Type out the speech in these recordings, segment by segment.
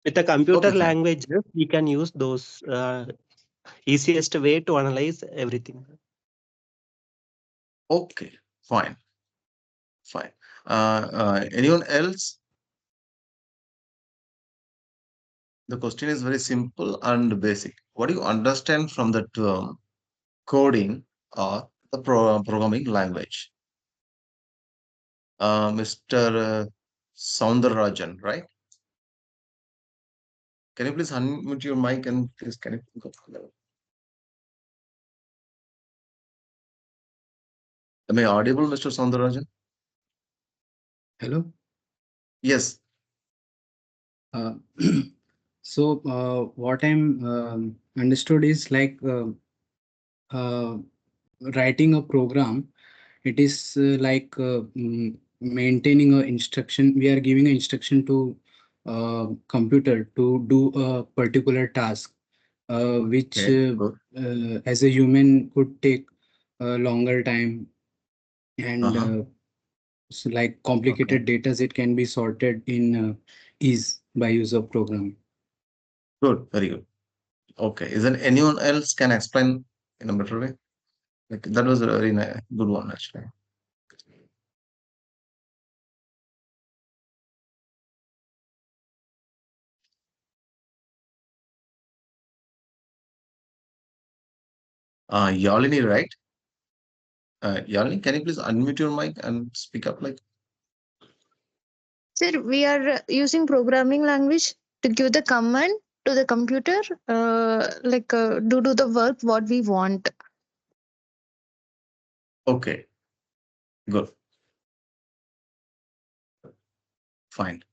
With the computer Okay, fine. language, we can use those easiest way to analyze everything. Okay, fine, fine. Anyone else? The question is very simple and basic. What do you understand from the term coding or the programming language? Mr. Soundarajan, right? Can you please unmute your mic and please can you go? Am I audible, Mr. Soundarajan? Hello. Yes. Uh, so what I'm understood is like uh, writing a program. It is maintaining a instruction. We are giving an instruction to computer to do a particular task, which Okay, good. as a human could take a longer time, and Uh-huh. so like Okay, complicated data, it can be sorted in ease by use of program. good. Very good. Okay. Is there anyone else can explain in a better way? Like that was a very good one actually. Yalini, right? Yalini, can you please unmute your mic and speak up like Sir, we are using programming language to give the command to the computer, do the work what we want. okay, good, fine.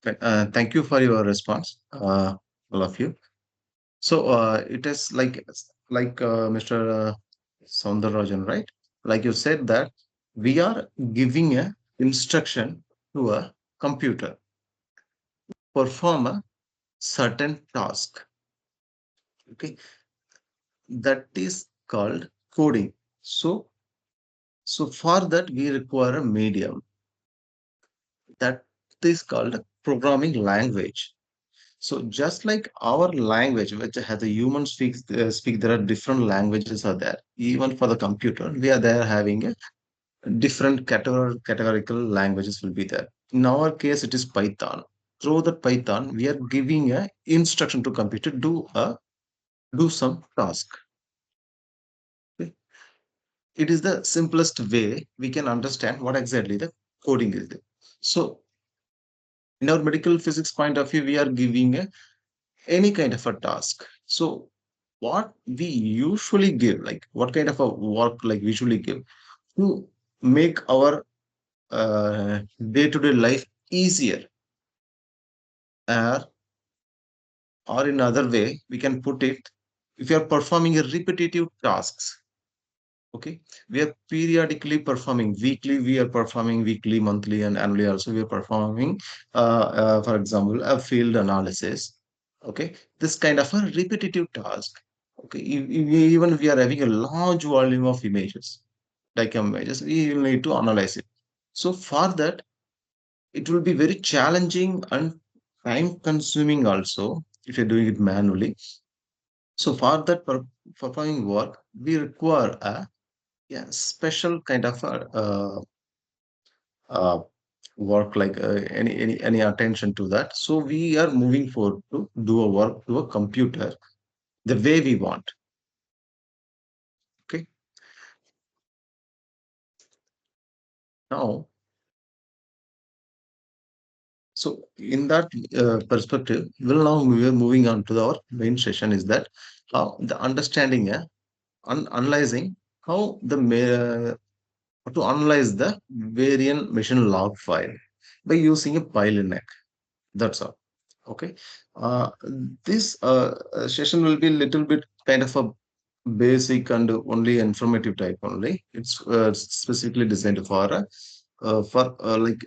Thank you for your response, all of you. So it is like Mr. Soundarajan, right? Like you said that we are giving a instruction to a computer perform a certain task. Okay, that is called coding. So for that we require a medium that is called a programming language. So just like our language, which has a human speak, there are different languages are there. Even for the computer, we are there having a different categorical languages will be there. In our case, it is Python. Through the Python, we are giving a instruction to computer do some task. Okay? It is the simplest way we can understand what exactly the coding is there. So in our medical physics point of view, we are giving any kind of a task. So what we usually give, like what kind of a work like we usually give to make our day-to-day life easier, uh, or in other way we can put it, if you are performing a repetitive tasks, okay, we are periodically performing weekly, we are performing weekly, monthly, and annually also we are performing, for example, a field analysis. Okay, this kind of a repetitive task. Okay, even we are having a large volume of images, like images, we will need to analyze it. So for that, it will be very challenging and time consuming also if you're doing it manually. So for that performing work, we require a, yeah, special kind of uh, work, like any attention to that. So we are moving forward to do a work to a computer the way we want. Okay. Now, so in that perspective, well, now we are moving on to our main session. Is that how the understanding, analyzing how the to analyze the variant machine log file by using a Pylinac. That's all. Okay. Uh, this session will be a little bit kind of a basic and only informative type only. It's specifically designed for like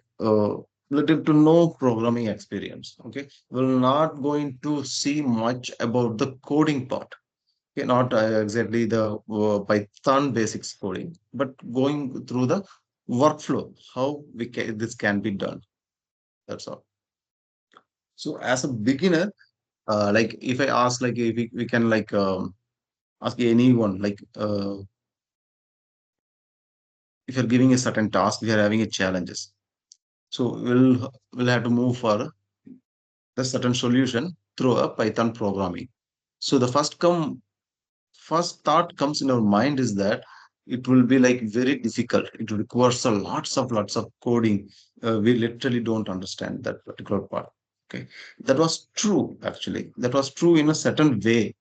little to no programming experience. Okay, we're not going to see much about the coding part. Okay, not exactly the Python basics coding, but going through the workflow, how this can be done. That's all. So as a beginner, like if I ask, like if we can like ask anyone, like if you're giving a certain task, we are having a challenges. So we'll have to move for the certain solution through a Python programming. So the first thought comes in our mind is that it will be like very difficult. It requires a lots of coding. We literally don't understand that particular part. Okay, that was true actually. That was true in a certain way.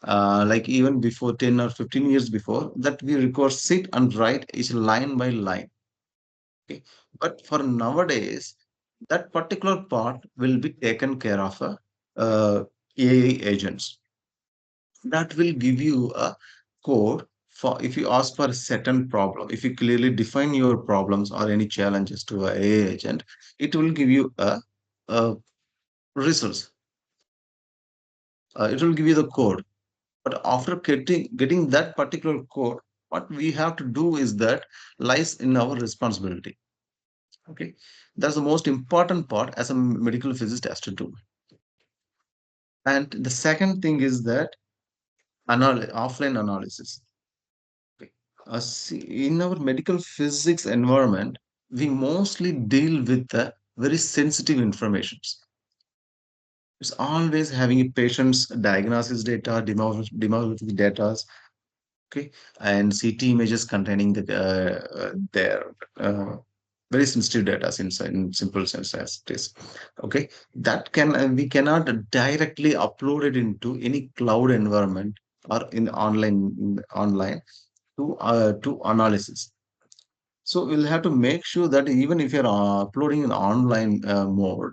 Like even before 10 or 15 years before that, we require sit and write each line by line. Okay, but for nowadays, that particular part will be taken care of AI agents that will give you a code for if you ask for a certain problem. If you clearly define your problems or any challenges to a AI agent, it will give you a results. It will give you the code. But after getting that particular code, what we have to do is that lies in our responsibility. Okay, that's the most important part as a medical physicist has to do. And the second thing is that offline analysis. Okay. See, in our medical physics environment, we mostly deal with the very sensitive informations. It's always having a patient's diagnosis data, demographic data, okay, and CT images containing their very sensitive data in simple sense as it is. Okay, that can we cannot directly upload it into any cloud environment or in online to analysis. So we'll have to make sure that even if you're uploading in online mode,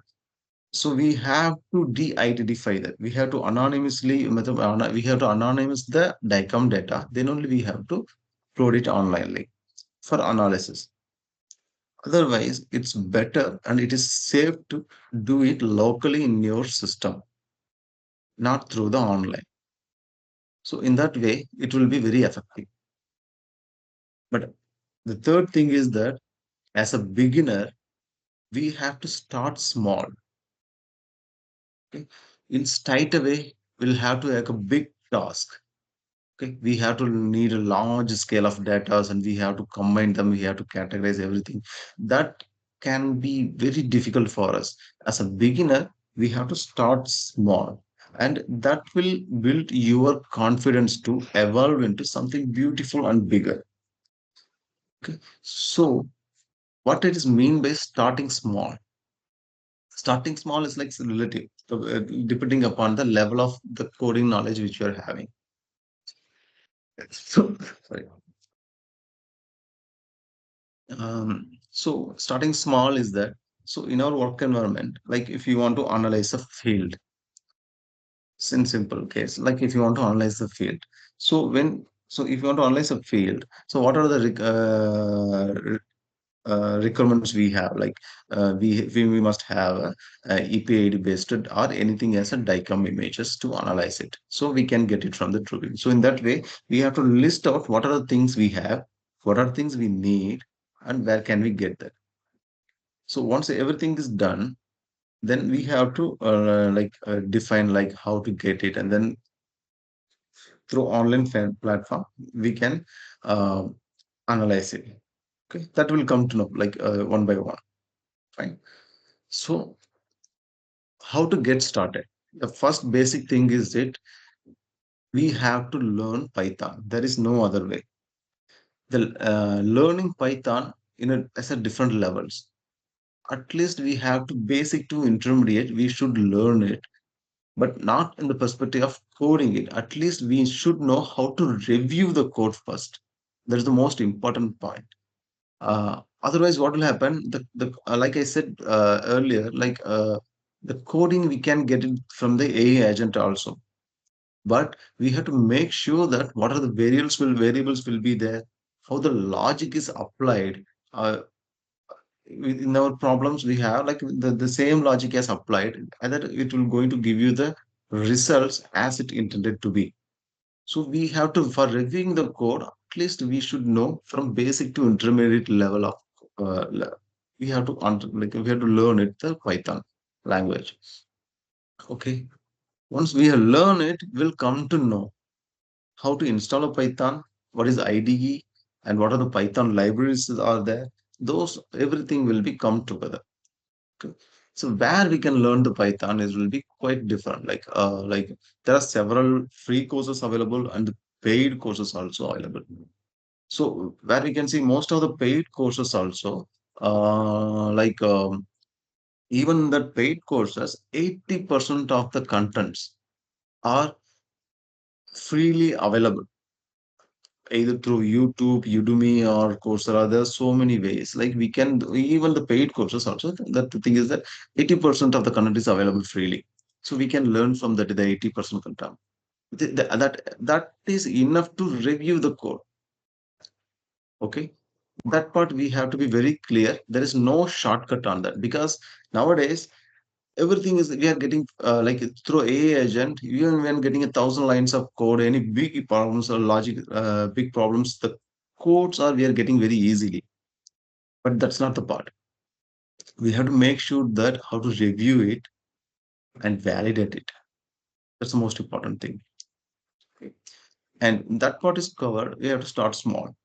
so we have to de-identify that. We have to we have to anonymize the DICOM data. Then only we have to upload it online for analysis. Otherwise, it's better and it is safe to do it locally in your system, not through the online. So in that way, it will be very effective. But the third thing is that as a beginner, we have to start small. Okay? In straight away, we'll have to have a big task. Okay, we have to need a large scale of data and we have to combine them, we have to categorize everything. That can be very difficult for us. As a beginner, we have to start small, and that will build your confidence to evolve into something beautiful and bigger. Okay, so what it is mean by starting small? Starting small is like relative, so, depending upon the level of the coding knowledge which you are having. So, sorry. So starting small is that, so in our work environment, like if you want to analyze a field, in simple case, like if you want to analyze the field, so if you want to analyze a field, so what are the requirements we have? Like we must have EPID based or anything as a DICOM images to analyze it, so we can get it from the true. So in that way, we have to list out what are the things we have, what are things we need, and where can we get that. So once everything is done, then we have to define like how to get it, and then through online platform we can uh, analyze it. Okay, that will come to know like one by one. Fine. So how to get started? The first basic thing is that we have to learn Python. There is no other way. The learning Python as a different levels. At least we have to basic to intermediate. We should learn it, but not in the perspective of coding it. At least we should know how to review the code first. That is the most important point. Otherwise, what will happen? Like I said earlier, the coding we can get it from the AI agent also, but we have to make sure that what are the variables will be there, how the logic is applied. In our problems we have like the same logic as applied, and that it will going to give you the results as it intended to be. So we have to, for reviewing the code, at least we should know from basic to intermediate level of we have to we have to learn it the Python language. Okay. Once we have learned it, we'll come to know how to install a Python, what is IDE, and what are the Python libraries are there. Those everything will be come together. Okay. So where we can learn the Python is will be quite different. Like there are several free courses available and paid courses also available. So where we can see most of the paid courses also, even the paid courses, 80% of the contents are freely available either through YouTube, Udemy, or Coursera. There's so many ways. Like we can even the paid courses also. That the thing is that 80% of the content is available freely, so we can learn from that the 80% content. That is enough to review the code. Okay, that part we have to be very clear. There is no shortcut on that because nowadays everything is we are getting like through AI agent, even when getting 1,000 lines of code, any big problems or logic, big problems, the codes are we are getting very easily. But that's not the part. We have to make sure that how to review it and validate it. That's the most important thing. Okay. And that part is covered. We have to start small.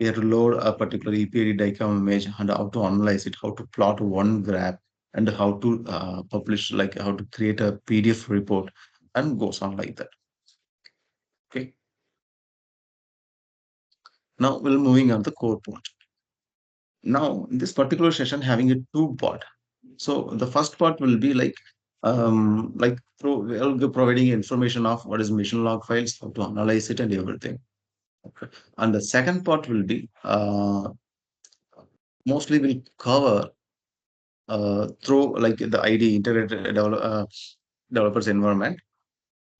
We have to load a particular EPID diagram image and how to analyze it, how to plot one graph, and how to publish, like how to create a PDF report, and goes on like that. Okay. Now we're moving on the core part. Now in this particular session having a two part. So the first part will be like we'll be providing information of what is mission log files, how to analyze it and everything. Okay. And the second part will be mostly will cover through like the ID integrated developers environment.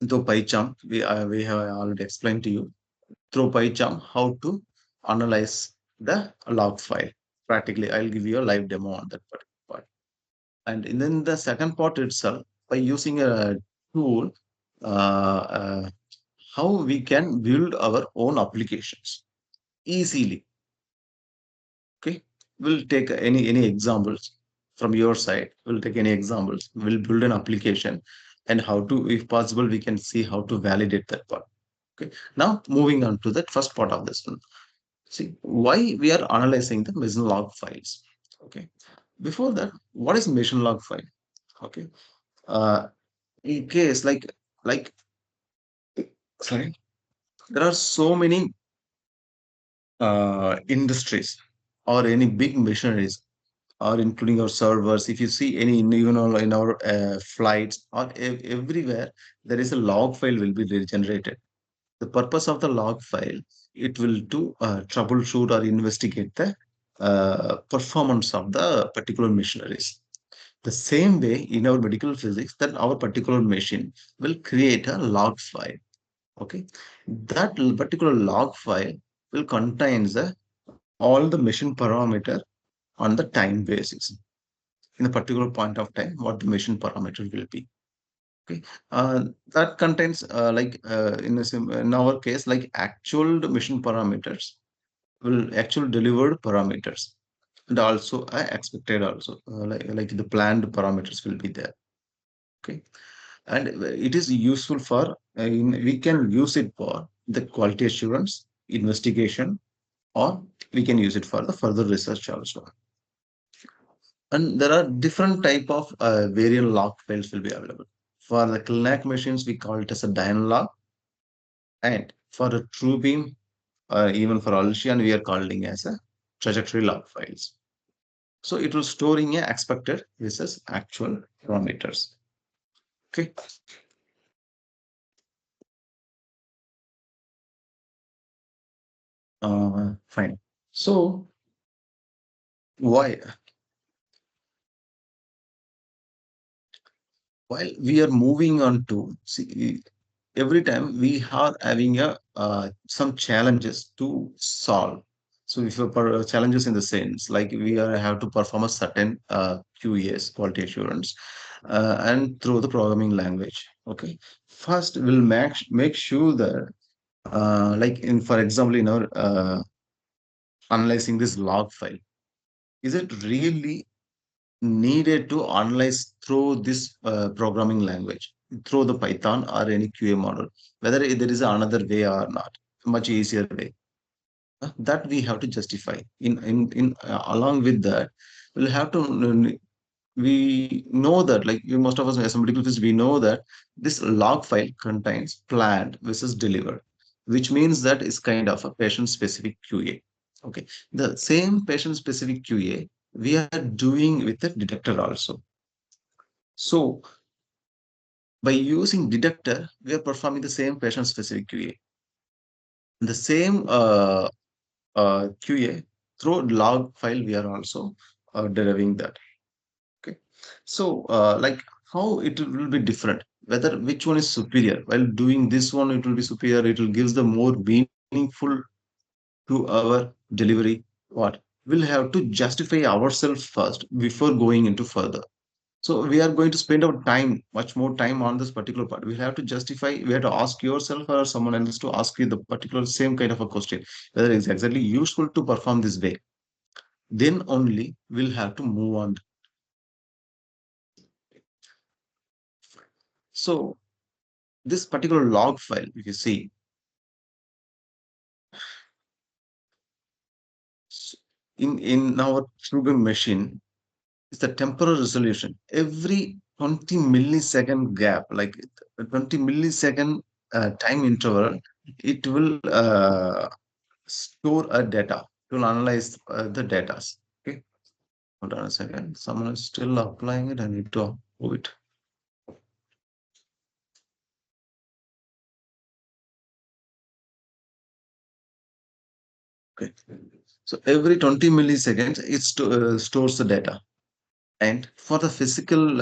Through PyCharm, we have already explained to you through PyCharm how to analyze the log file. Practically, I'll give you a live demo on that particular part. And then the second part itself, by using a tool, how we can build our own applications easily. Okay, we'll take any examples from your side. We'll take any examples. We'll build an application, and how to, if possible, we can see how to validate that part. Okay. Now moving on to the first part of this one. See why we are analyzing the mission log files. Okay. Before that, what is mission log file? Okay. Uh, in case like sorry, there are so many industries or any big machineries or including our servers. If you see any in our flights or everywhere, there is a log file will be generated. The purpose of the log file, it will to troubleshoot or investigate the performance of the particular machineries. The same way in our medical physics, that our particular machine will create a log file. Okay, that particular log file will contains all the machine parameter on the time basis in a particular point of time what the machine parameter will be. Okay, that contains in our case like actual machine parameters will actual delivered parameters, and also expected also like the planned parameters will be there. Okay, and it is useful for we can use it for the quality assurance investigation, or we can use it for the further research also. And there are different type of variant log files will be available. For the Pylinac machines, we call it as a Dynalog, and for a TrueBeam, even for Alcian, we are calling as a trajectory log files. So it will storing a expected versus actual parameters. Okay. Fine. So why? While we are moving on to see, every time we are having a some challenges to solve. So if challenges in the sense like we are have to perform a certain QES quality assurance and through the programming language. Okay, first we'll make sure that like in for example in our analyzing this log file, is it really needed to analyze through this programming language, through the Python or any QA model, whether there is another way or not, much easier way. That we have to justify. In along with that, we'll have to we know that, like you, most of us as medical physicists, we know that this log file contains planned versus delivered, which means that is kind of a patient specific QA. Okay, the same patient specific QA we are doing with the detector also. So by using detector, we are performing the same patient specific QA. The same QA through log file, we are also deriving that. Okay. So, like how it will be different, whether which one is superior. While doing this one, it will be superior. It will gives the more meaningful to our delivery. What we'll have to justify ourselves first before going into further. So we are going to spend our time, much more time on this particular part. We have to justify. We have to ask yourself or someone else to ask you the particular same kind of a question, whether it's exactly useful to perform this way. Then only we'll have to move on. So this particular log file, if you see, in our Trubin machine, is the temporal resolution. Every 20 millisecond gap, like 20 millisecond time interval, it will store a data. It will analyze the data. Okay, hold on a second. Someone is still applying it. I need to approve it. Okay. So every 20 milliseconds, it stores the data. And for the physical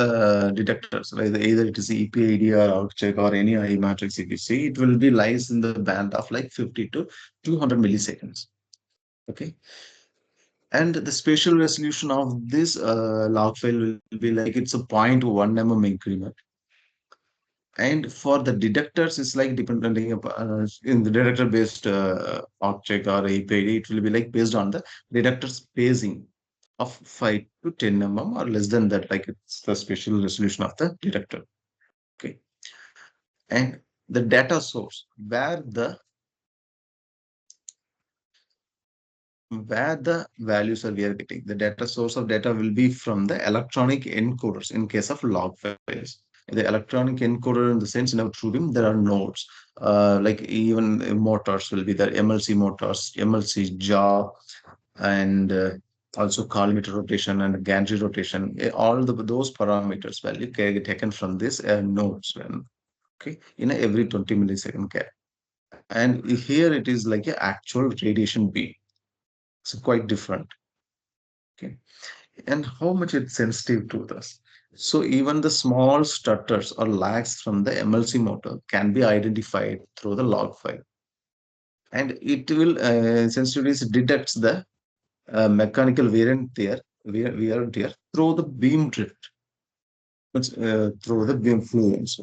detectors, either it is EPID or ArcCHECK or any I matrix, if you see, it will be lies in the band of like 50 to 200 milliseconds. Okay. And the spatial resolution of this log file will be like it's a 0.1 mm increment. And for the detectors, it's like depending upon in the detector based ArcCHECK or EPID, it will be like based on the detector spacing of 5 to 10 mm or less than that, like it's the spatial resolution of the detector. Okay. And the data source where the values are we are getting, the data source of data will be from the electronic encoders in case of log files. The electronic encoder, in the sense, in our TrueBeam, there are nodes, like even motors will be there, MLC motors, MLC jaw, and also collimator rotation and gantry rotation. All those parameters value get taken from this nodes, okay, in every 20 millisecond gap. And here it is like an actual radiation beam. It's quite different. Okay. And how much it's sensitive to this. So even the small stutters or lags from the MLC motor can be identified through the log file. And it will sensitivity detects the mechanical wear and tear through the beam drift, through the beam fluence.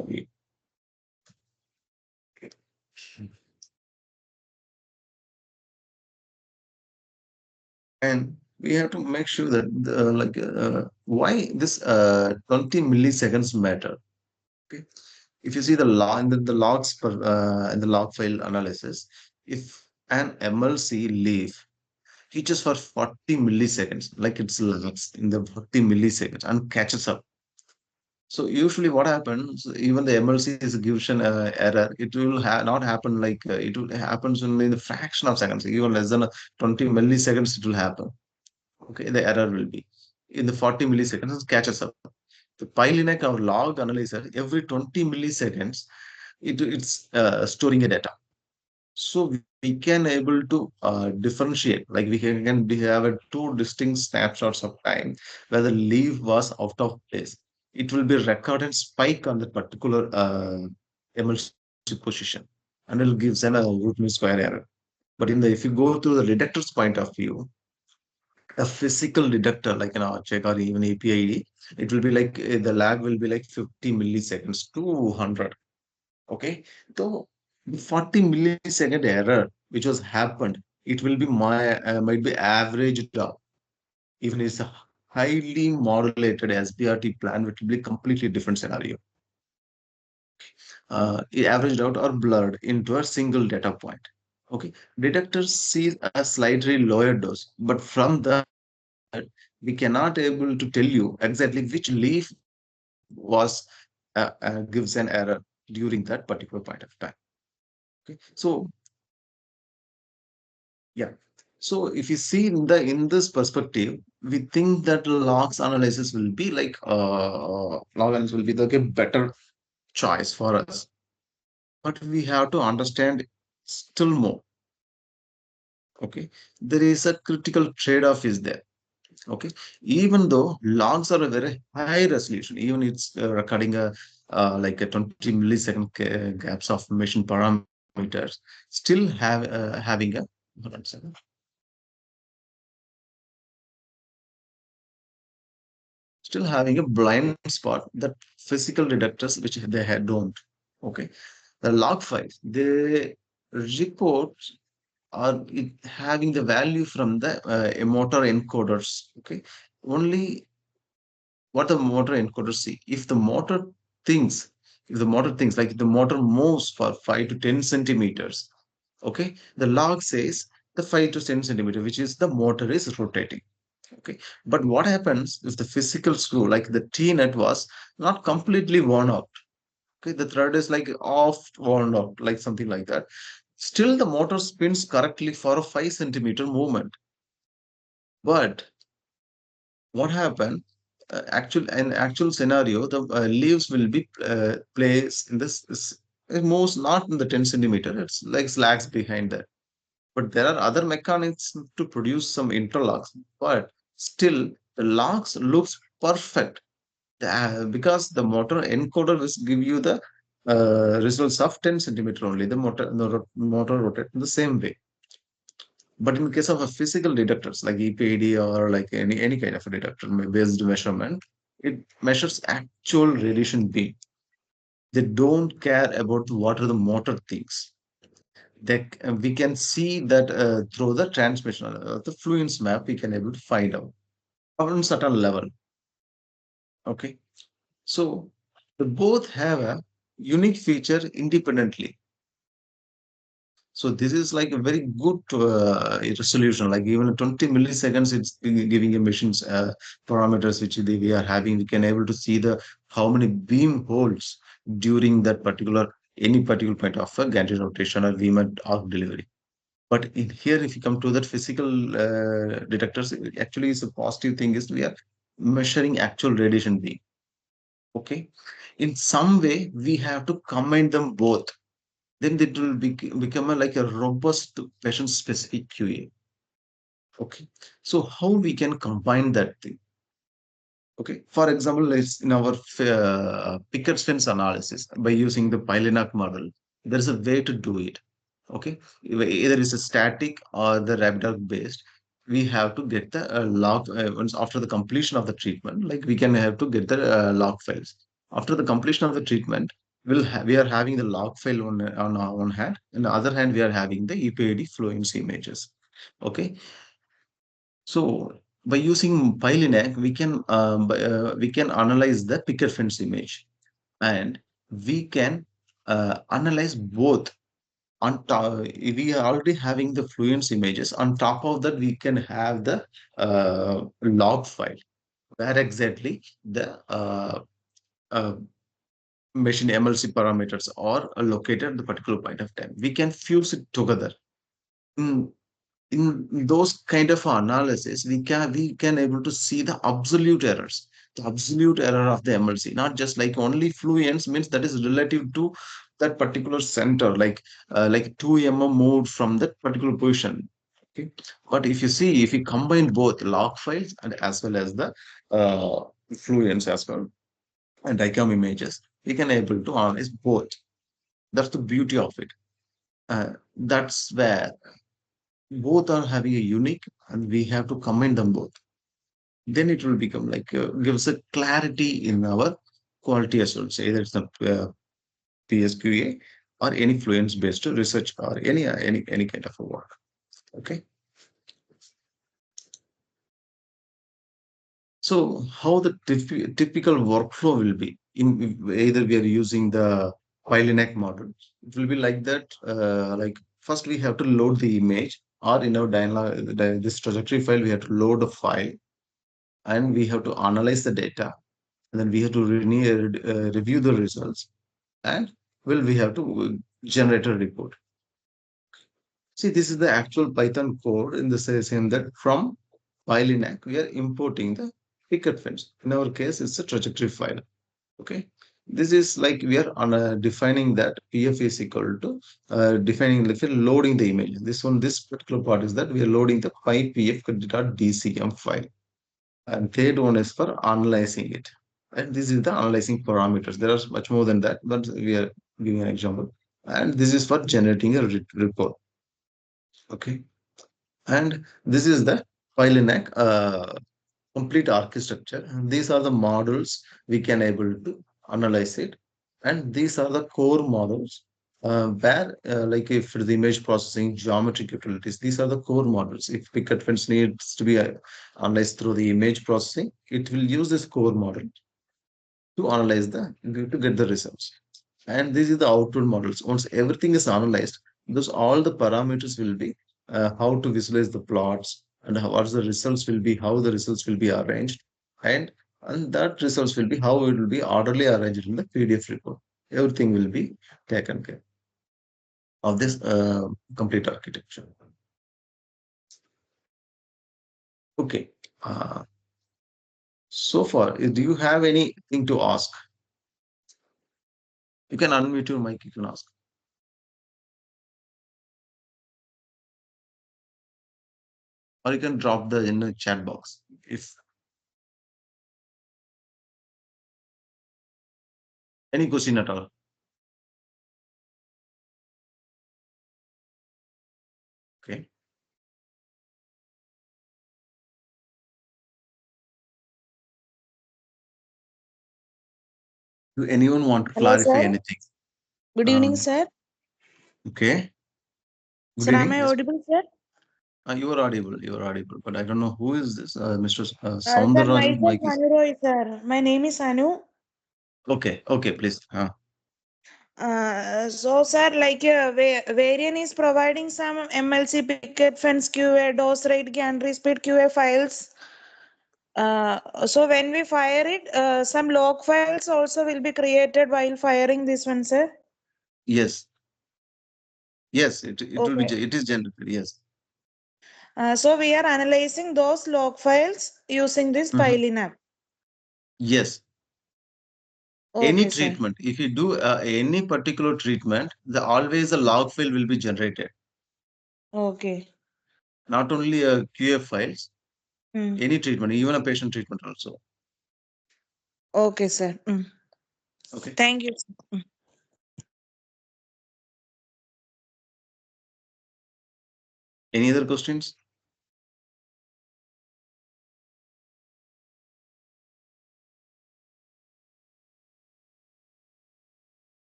And we have to make sure that why this 20 milliseconds matter. Okay, if you see the log in the logs per in the log file analysis, if an MLC leaf reaches for 40 milliseconds, like it's lags in the 40 milliseconds and catches up. So usually what happens, even the MLC is given error, it will not happen like it will happens only in the fraction of seconds, even less than 20 milliseconds it will happen. Okay, the error will be in the 40 milliseconds it catches up. The Pylinac or log analyzer, every 20 milliseconds, it's storing a data. So we can able to differentiate, like we have a two distinct snapshots of time where the leaf was out of place. It will be recorded spike on that particular MLC position, and it gives an a root mean square error. But if you go to the detector's point of view, a physical detector like an RCHECK or even EPID, it will be like the lag will be like 50 milliseconds to 100. Okay, so the 40 millisecond error which was happened, it will be might be averaged out, even is highly modulated SBRT plan, which will be completely different scenario. It averaged out or blurred into a single data point. Okay, detectors see a slightly lower dose, but from that we cannot able to tell you exactly which leaf was gives an error during that particular point of time. Okay, so yeah. So if you see in this perspective, we think that logs analysis will be like log analysis will be the better choice for us. But we have to understand still more. Okay, there is a critical trade-off is there. Okay, even though logs are a very high resolution, even it's recording a like a 20 millisecond gaps of machine parameters, still having a hold on a second. Still having a blind spot that physical detectors which they had don't. Okay, the log files they report are having the value from the motor encoders. Okay, only what the motor encoders see. If the motor thinks, if the motor thinks like the motor moves for 5 to 10 centimeters, okay, the log says the 5 to 10 centimeter, which is the motor is rotating. Okay, but what happens if the physical screw, like the T nut, was not completely worn out? Okay, the thread is like off worn out, like something like that. Still, the motor spins correctly for a 5 centimeter movement. But what happened? Actual scenario, the leaves will be placed in this. It moves not in the 10 centimeter. It's like slacks behind that. But there are other mechanisms to produce some interlocks. But still, the locks looks perfect because the motor encoder will give you the results of 10 centimeter only. The motor rotates in the same way. But in case of a physical detectors like EPID or like any kind of a detector based measurement, it measures actual radiation beam. They don't care about what are the motor things. We can see that through the transmission, the fluence map, we can able to find out on a certain level. Okay, so they both have a unique feature independently. So this is like a very good resolution. Like even 20 milliseconds, it's giving emissions parameters which we are having. We can able to see the how many beam holes during that particular any particular point of a gantry rotation or beam and arc delivery. But in here, if you come to that physical detectors, it actually is a positive thing is we are measuring actual radiation beam. Okay, in some way we have to combine them both, then it will become like a robust patient specific QA. Okay, so how we can combine that thing? Okay, for example, let's in our Pickett fence analysis by using the Pylinac model, there is a way to do it. Okay, either it's a static or the RevDoc based. We have to get the log once after the completion of the treatment. Like we can have to get the log files after the completion of the treatment. We are having the log file on our one hand, and the other hand we are having the EPID fluence images. Okay, so by using Pylinac, we can analyze the picket fence image, and we can analyze both. On top, we are already having the fluence images. On top of that, we can have the log file where exactly the uh, machine MLC parameters are located at the particular point of time. We can fuse it together. In in those kind of analysis, we can able to see the absolute errors, the absolute error of the MLC, not just like only fluence means that is relative to that particular center, like 2 mm moved from that particular position. Okay, but if you see, if you combine both log files and as well as the fluence as well and DICOM images, we can able to analyze both. That's the beauty of it. That's where both are having a unique and we have to combine them both, then it will become like gives a clarity in our quality assurance, either it's the PSQA or any fluence based research or any kind of a work. Okay, So how the typical workflow will be in either we are using the Pylinac model. It will be like that. Like first we have to load the image, or in our this trajectory file we have to load a file, and we have to analyze the data, and then we have to review the results, and well we have to generate a report. See, this is the actual Python code in the same that from Pylinac we are importing the picket fence. In our case, it's a trajectory file. Okay. This is like we are on defining that PF is equal to defining like loading the image. This particular part is that we are loading the PyPF.dcm file. And third one is for analyzing it. And this is the analyzing parameters. There are much more than that, but we are giving an example. And this is for generating a report. Okay. And this is the Pylinac complete architecture. And these are the models we can able to analyze it. And these are the core models where, like if for the image processing, geometric utilities, these are the core models. If picket fence needs to be analyzed through the image processing, it will use this core model to analyze to get the results. And this is the output models. Once everything is analyzed, those all the parameters will be how to visualize the plots, and what the results will be, how the results will be arranged, and that results will be how it will be orderly arranged in the PDF report. Everything will be taken care of this complete architecture. Okay. So far, do you have anything to ask? You can unmute your mic. You can ask. Or you can drop in the chat box if any question at all. Okay. Do anyone want to Hello, clarify sir. anything? Good evening, sir. Okay. Good Sir, am evening. I Yes. audible, sir? You are audible. You are audible. But I don't know who is this, Mr. Sir, Soundararajan. myself, Mic is Anu Roy, sir. My name is Anu. okay. Okay, please. So, sir, like Varian is providing some MLC picket fence QA, dose rate, gantry speed QA files. So when we fire it, some log files also will be created while firing this one, sir. Yes. Yes. It will be. Okay. It is generated. Yes. So we are analyzing those log files using this Mhm. Pylinac. Yes. Any Okay, sir. treatment. If you do any particular treatment, always a log file will be generated. Okay. Not only QF files. Hmm. Any treatment, even a patient treatment also. Okay, sir. Okay. Thank you. Any other questions?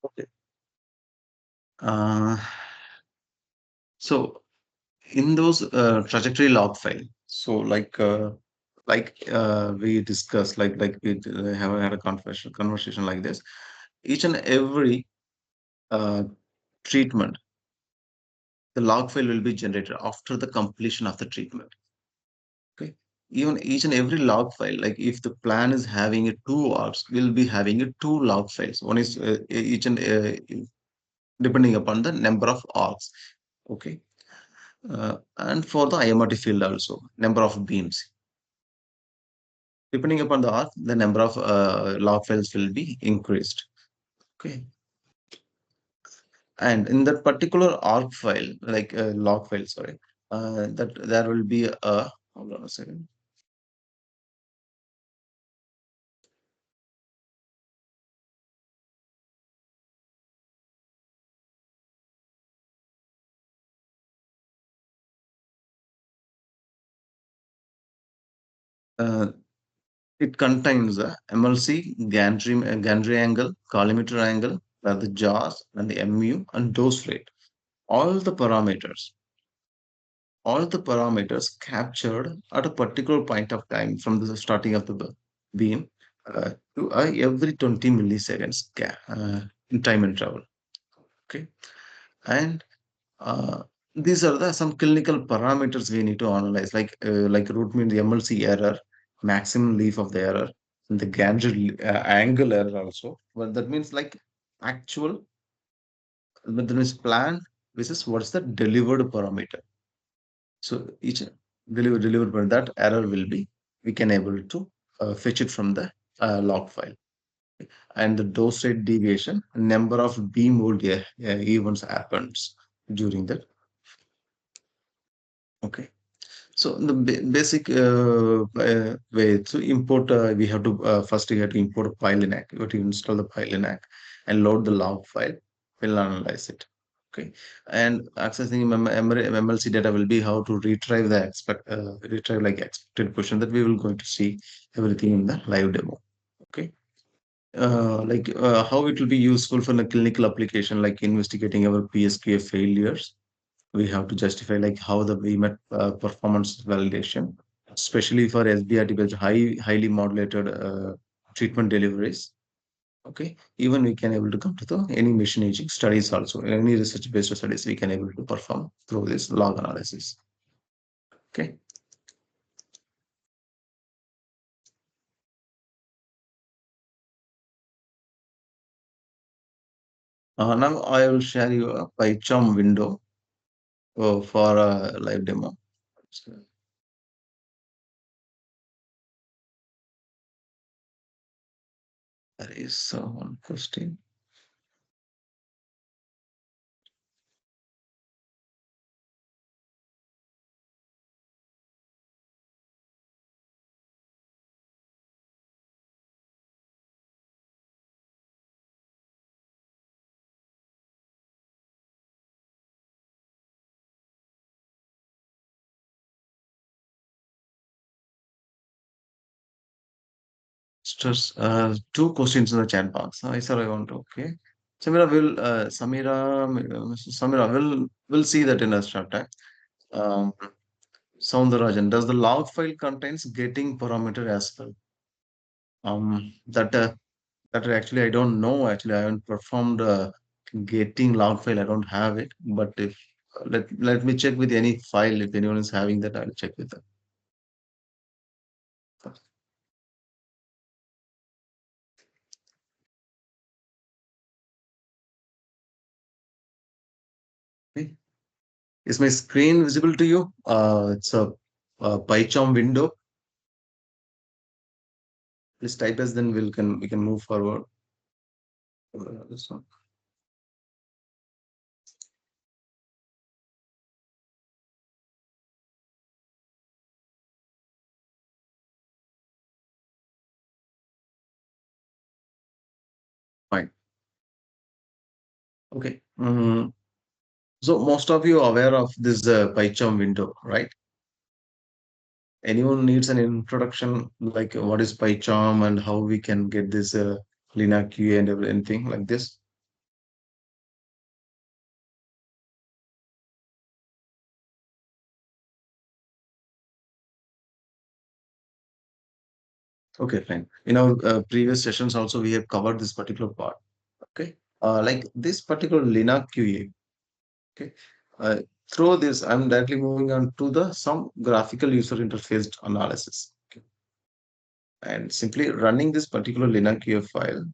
Okay. So in those trajectory log file, so we discussed, like we have had a conversation like this. Each and every uh, treatment, the log file will be generated after the completion of the treatment. Okay. Even each and every log file, like if the plan is having a two arcs, we'll be having a two log files. One is each and depending upon the number of arcs. Okay. And for the IMRT field also, number of beams. Depending upon the arc, the number of log files will be increased. Okay. And in that particular arc file, like log file, sorry, that there will be a, hold on a second. Uh, it contains the MLC, gantry angle, collimator angle, the jaws, and the MU and dose rate. all the parameters captured at a particular point of time from the starting of the beam to every 20 milliseconds in time interval. Okay, and these are the some clinical parameters we need to analyze, like root mean the MLC error, maximum leaf of the error, and the gantry angle error also. But that means like actual, but that means plan versus what's the delivered parameter. So each delivered parameter, that error will be, we can able to fetch it from the log file. And the dose rate deviation, number of beam mold events happens during that. Okay. So the basic way to import, we have to first we have to import a Pylinac. You have to install the Pylinac and load the log file. We'll analyze it. Okay, and accessing MLC data will be how to retrieve the retrieve like expected question that we will going to see everything in the live demo. Okay, how it will be useful for the clinical application, like investigating our PSQA failures. We have to justify like how the we met performance validation, especially for SBRT based highly modulated treatment deliveries. Okay, even we can able to come to the any machine aging studies also, any research based studies we can able to perform through this log analysis. Okay. Now I will share you a PyCharm window for a live demo. So, there is one question. Just two questions in the chat box. Hi, sir, I want to. Okay. Mrs. Samira will see that in a short time. Soundarajan, does the log file contains getting parameter as well? That actually I don't know. Actually, I haven't performed getting log file. I don't have it. But if let me check with any file. If anyone is having that, I'll check with them. Okay. Is my screen visible to you? It's a PyCharm window. Please type as, then we can move forward. This one. Fine. Okay. So most of you are aware of this PyCharm window, right? Anyone needs an introduction, like what is PyCharm and how we can get this Pylinac QA and anything like this? Okay, fine. In our previous sessions also, we have covered this particular part. Okay, like this particular Pylinac QA. Okay, through this, I'm directly moving on to the some graphical user interface analysis. Okay, and simply running this particular Pylinac QA file.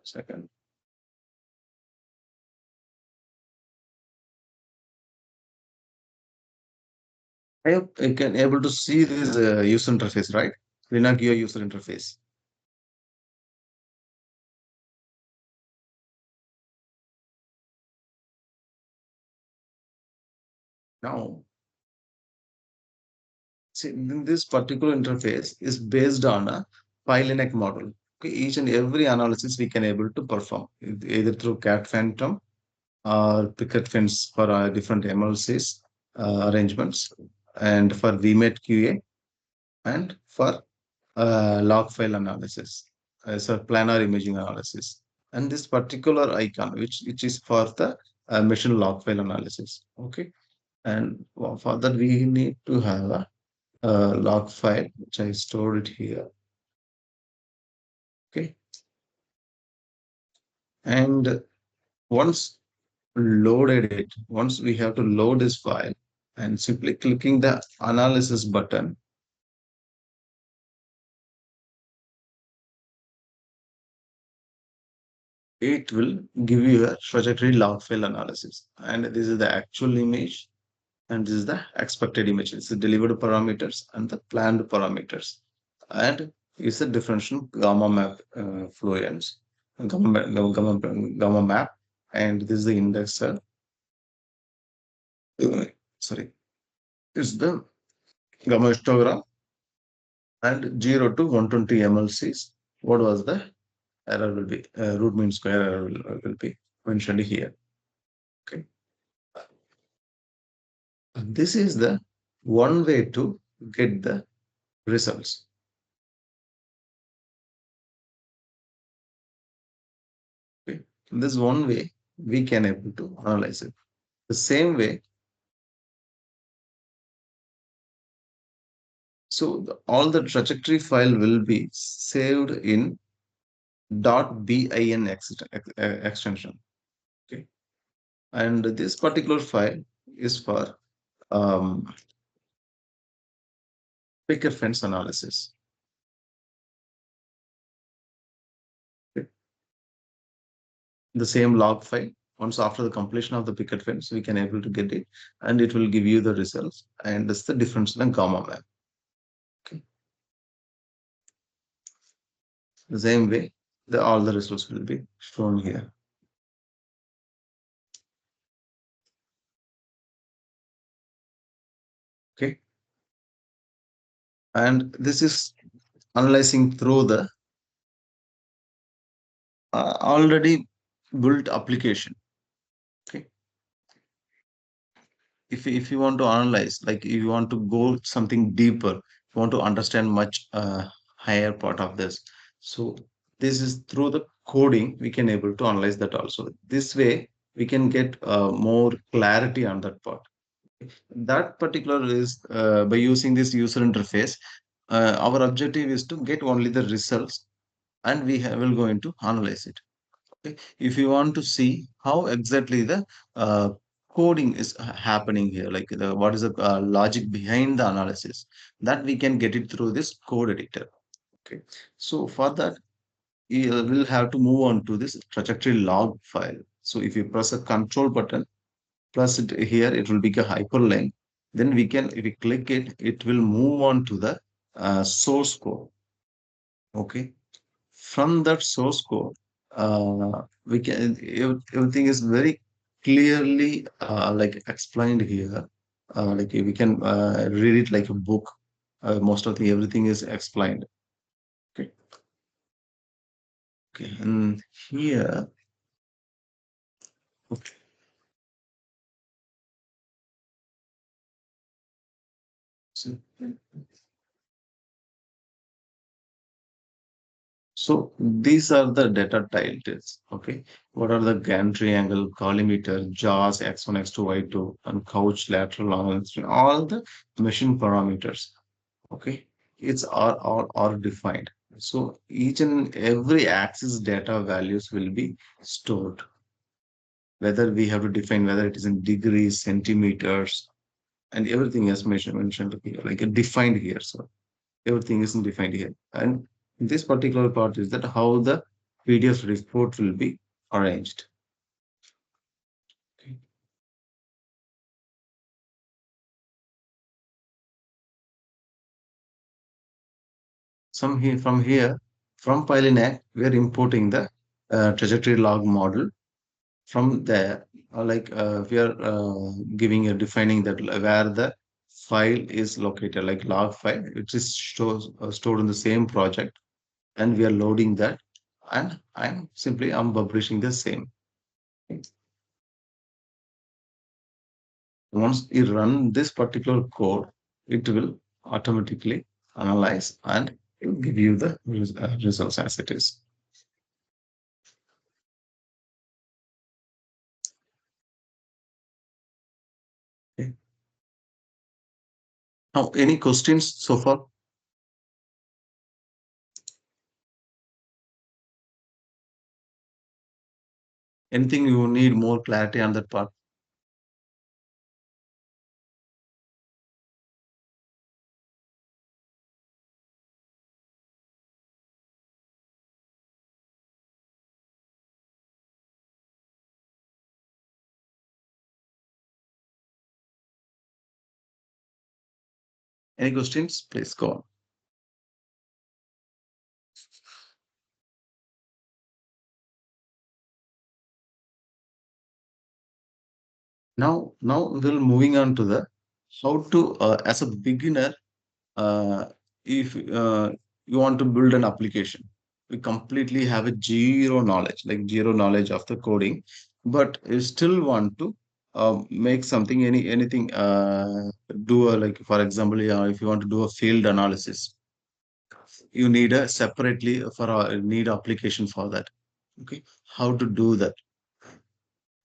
Second. I hope I can able to see this user interface, right? Pylinac QA user interface. Now, see, this particular interface is based on a Pylinac model. Okay, each and every analysis we can able to perform either through cat phantom or picket fence for different MLCs arrangements, and for VMAT QA, and for log file analysis, so planar imaging analysis, and this particular icon, which is for the machine log file analysis. Okay, and for that we need to have a log file, which I stored it here. Okay, and once loaded it, once we have to load this file, and simply clicking the analysis button, it will give you a trajectory log file analysis. And this is the actual image, and this is the expected image. It's the delivered parameters and the planned parameters. And it's a differential gamma map fluence, gamma map, and this is the indexer. Sorry, it's the gamma histogram, and 0 to 120 MLCs. What was the error will be? Root mean square error will be mentioned here. Okay. This is the one way to get the results. Okay. This one way we can able to analyze it. The same way, so all the trajectory file will be saved in .bin extension. Okay, and this particular file is for picket fence analysis. Okay. The same log file. Once after the completion of the picket fence, we can able to get it, and it will give you the results. And that's the difference in the gamma map. Okay. The same way, all the results will be shown here. Okay. And this is analyzing through the already built application. Okay. If you want to analyze, like if you want to go something deeper, you want to understand much higher part of this. So this is through the coding, we can able to analyze that also. This way, we can get more clarity on that part. That particular is by using this user interface, our objective is to get only the results, and will going to analyze it. Okay. If you want to see how exactly the coding is happening here, like what is the logic behind the analysis, that we can get it through this code editor. Okay, so for that, you will have to move on to this trajectory log file. So if you press a control button, plus it here, it will be a hyperlink. Then we can, if we click it, it will move on to the source code. Okay, from that source code, we can everything is very clearly like explained here. Like we can read it like a book. Most of the everything is explained. Okay. Okay, and here, okay. So these are the data titles. Okay, what are the gantry angle, collimeter, jaws, x1, x2, y2, and couch, lateral, long, all the machine parameters. Okay, it's are defined. So each and every axis data values will be stored. Whether we have to define whether it is in degrees, centimeters, and everything is mentioned here, like defined here. So everything is defined here. And this particular part is that how the PDF report will be arranged. Okay. From Pylinac, we are importing the trajectory log model. From there, we are giving a defining that where the file is located, like log file, which is stored in the same project, and we are loading that, and I'm publishing the same. Okay. Once you run this particular code, it will automatically analyze and it will give you the results as it is. Now, any questions so far? Anything you need more clarity on that part? Any questions? Please go on. Now we're moving on to the how to, as a beginner, if you want to build an application, we completely have a zero knowledge of the coding, but you still want to make something, anything, do a, like for example, if you want to do a field analysis, you need a separately for a need application for that. Okay, how to do that?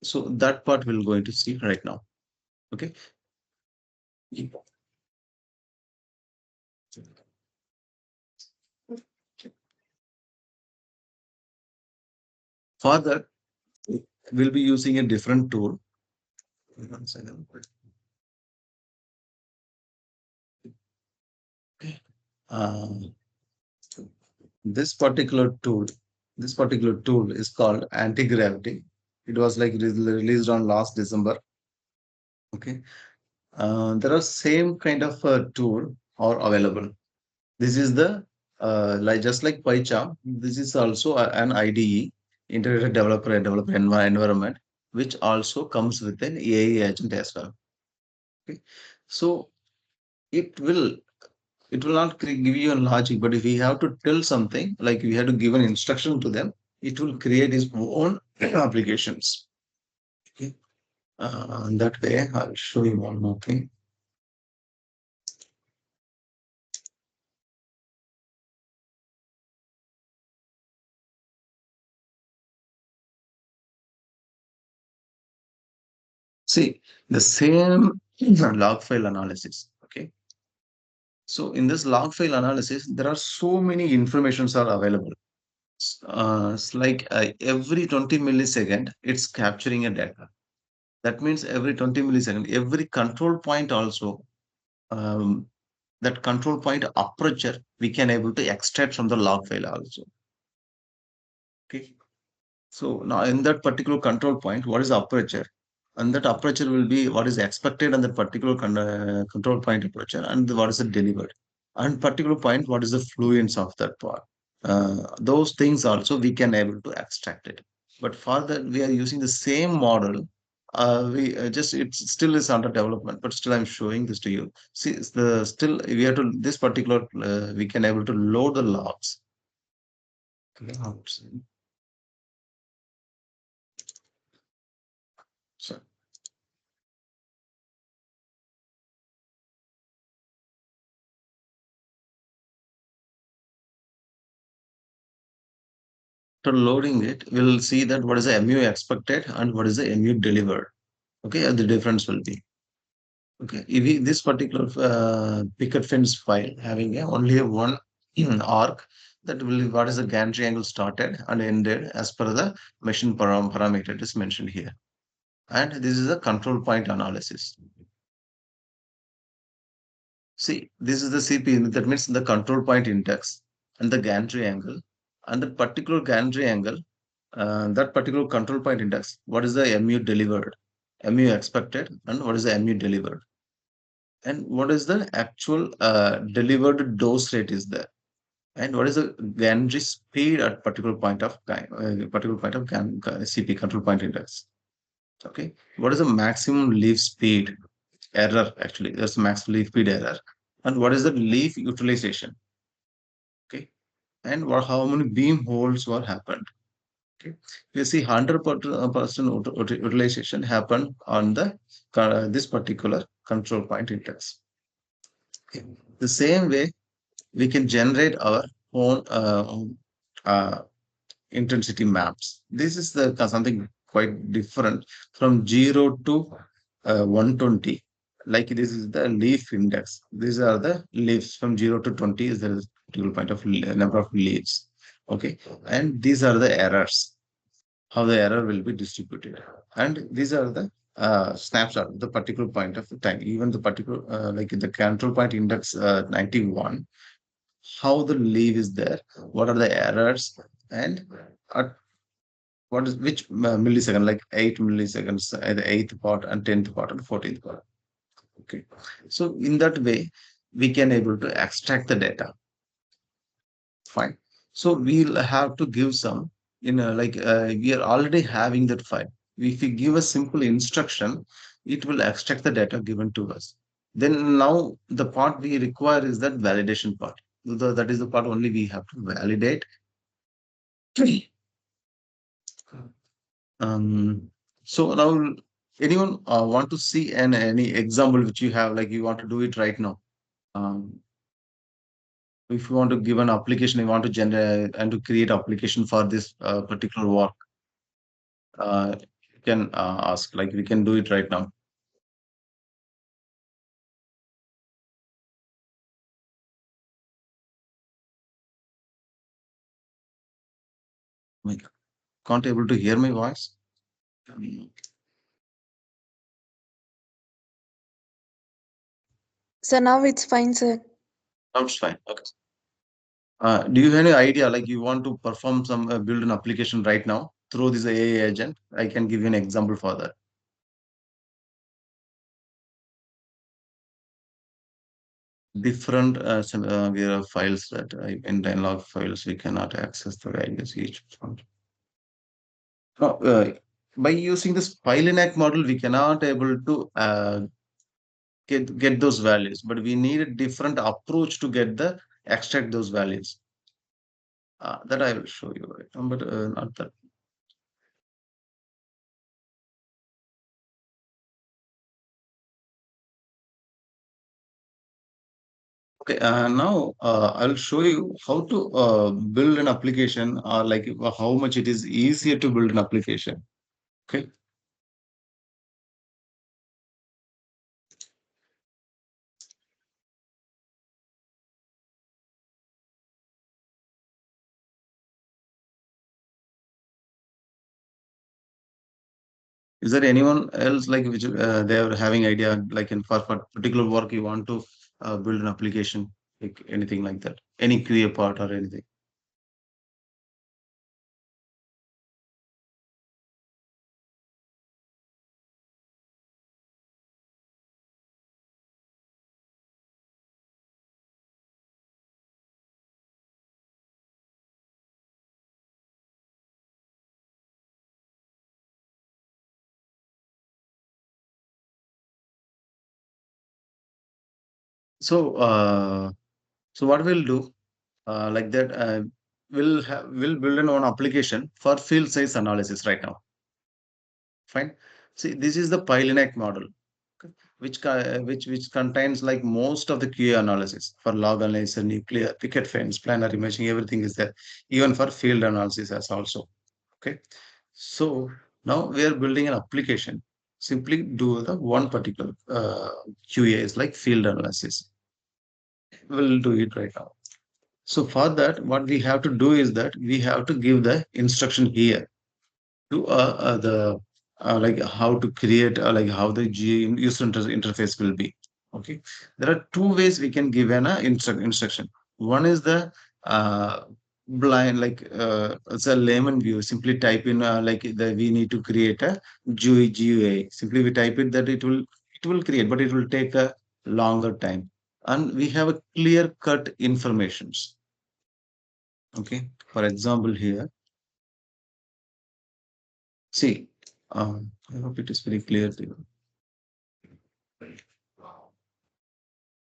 So that part we're going to see right now. Okay. For that, we'll be using a different tool. One second. Um, this particular tool is called anti-gravity. It was like released on last December. Okay. There are same kind of tool are available. This is the like just like PyCharm. This is also an IDE, integrated developer environment, which also comes with an AI agent as well. Okay. So it will not give you a logic, but if we have to tell something, like we have to give an instruction to them, it will create its own applications. Okay. That way, I'll show you one more thing. See, the same log file analysis. Okay. So in this log file analysis, there are so many informations are available. It's like every 20 millisecond, it's capturing a data. That means every 20 millisecond, every control point also, um, that control point aperture, we can able to extract from the log file also. Okay. So now in that particular control point, what is the aperture? And that aperture will be what is expected on that particular control point aperture, and what is it delivered. And particular point, what is the fluence of that part. Those things also we can able to extract it. But for that, we are using the same model. We just it still is under development, but still I'm showing this to you. See, it's the still we have to this particular we can able to load the logs. Okay, so after loading it, we'll see that what is the MU expected and what is the MU delivered. Okay, and the difference will be. Okay, if this particular picket fence file having only a one arc, that will what is the gantry angle started and ended as per the machine parameter it is mentioned here. And this is a control point analysis. See, this is the CP, that means the control point index and the gantry angle, and the particular gantry angle, that particular control point index, what is the MU delivered, MU expected, and what is the MU delivered, and what is the actual delivered dose rate is there, and what is the gantry speed at particular point of time, CP control point index. Okay, what is the maximum leaf speed error? Actually, there's maximum leaf speed error, and what is the leaf utilization? Okay, and what how many beam holes were happened? Okay, you see 100% utilization happened on the this particular control point index. Okay. The same way we can generate our own uh, intensity maps. This is the something quite different from 0 to 120. like this is the leaf index. These are the leaves from 0 to 20 is the particular point of number of leaves. Okay. And these are the errors, how the error will be distributed. And these are the snapshot, the particular point of the time, even the particular, like the control point index 91, how the leaf is there, what are the errors, and at what is which millisecond, like 8 milliseconds, the eighth part and 10th part and 14th part. Okay. So in that way, we can able to extract the data. Fine. So we'll have to give some we are already having that file. If we give a simple instruction, it will extract the data given to us. Then now the part we require is that validation part. That is the part only we have to validate. So now anyone want to see any example which you have, like you want to do it right now? Um, if you want to give an application, you want to generate and to create application for this particular work, you can ask, like we can do it right now. Like, can't able to hear my voice? So now it's fine, sir. Sounds fine. Okay. Do you have any idea, like you want to perform some build an application right now through this AI agent? I can give you an example for that. Different we have files that in Dynalog files we cannot access the values each one. No, by using this Pylinac model, we cannot able to get those values, but we need a different approach to get the extract those values. That I will show you right now, but not that. Okay, now I'll show you how to build an application, or like how much it is easier to build an application. Okay. Is there anyone else like which they are having idea, like in for particular work you want to build an application, like anything like that, any QA part or anything? So so what we'll do like that we'll build an own application for field size analysis right now. Fine. See, this is the Pylinac model, okay, which contains like most of the QA analysis for log analysis, nuclear, picket fence, planar imaging, everything is there, even for field analysis as also. Okay. So now we are building an application. Simply do the one particular QA is like field analysis. We'll do it right now. So for that, what we have to do is that we have to give the instruction here to the like how to create like how the user interface will be. Okay, there are two ways we can give an instruction. One is the blind, like it's a layman view. Simply type in like the we need to create a GUI. Simply we type it that it will create, but it will take a longer time. And we have a clear cut informations. Okay, for example here, see, I hope it is very clear to you.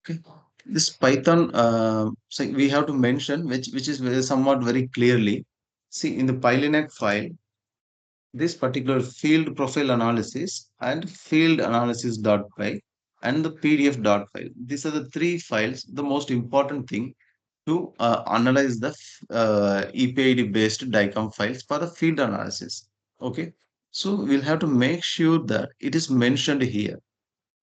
Okay, this Python, so we have to mention which is somewhat very clearly. See, in the Pylinac file, this particular field profile analysis and field analysis.py and the PDF.file. These are the three files. The most important thing to analyze the EPID based DICOM files for the field analysis. Okay, so we'll have to make sure that it is mentioned here.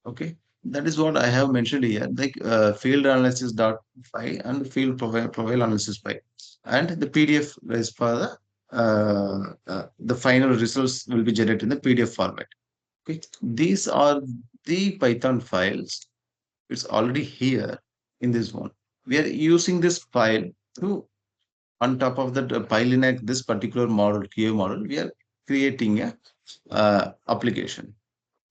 Okay, That is what I have mentioned here, like field analysis dot py and field profile analysis py, and the PDF is for the final results will be generated in the PDF format. Okay, these are the Python files. It's already here in this one. We are using this file to, on top of that Pylinac, this particular model, QA model, we are creating a application.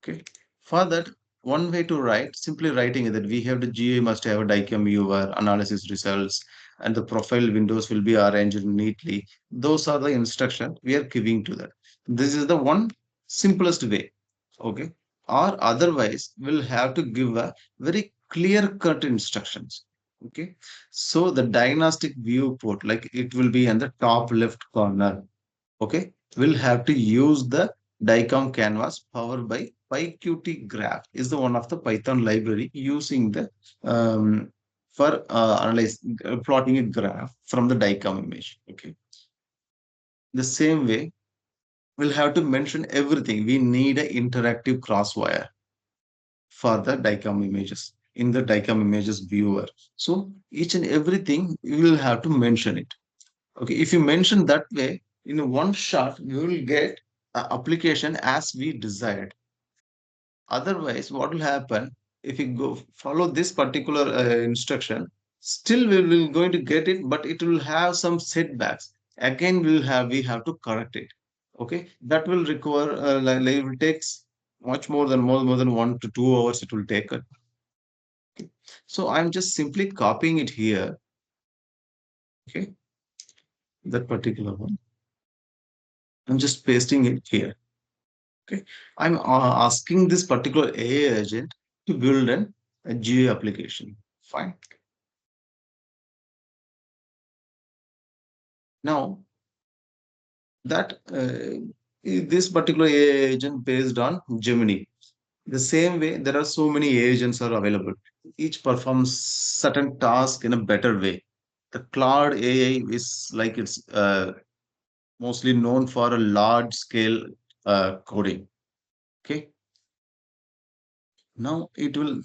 Okay. For that, one way to write, simply writing is that we have the GUI must have a DICOM viewer, analysis results, and the profile windows will be arranged neatly. Those are the instructions we are giving to that. This is the one simplest way. Okay. Or otherwise, we'll have to give a very clear cut instructions. Okay. So the diagnostic viewport, like it will be in the top left corner. Okay. We'll have to use the DICOM canvas powered by PyQt graph is the one of the Python library using the for plotting a graph from the DICOM image. Okay. The same way, we'll have to mention everything. We need an interactive crosswire for the DICOM images in the DICOM images viewer. So each and everything you will have to mention it. Okay, if you mention that way, in one shot, you will get an application as we desired. Otherwise, what will happen if you go follow this particular instruction? Still, we will going to get it, but it will have some setbacks. Again, we have to correct it. Okay, that will require it will takes much more than 1 to 2 hours. It will take. So I'm just simply copying it here. Okay, that particular one. I'm just pasting it here. Okay, I'm asking this particular AI agent to build a GUI application. Fine. Now that this particular AI agent based on Gemini. The same way, there are so many agents are available. Each performs certain task in a better way. The cloud AI is like it's mostly known for a large scale coding. Okay. Now it will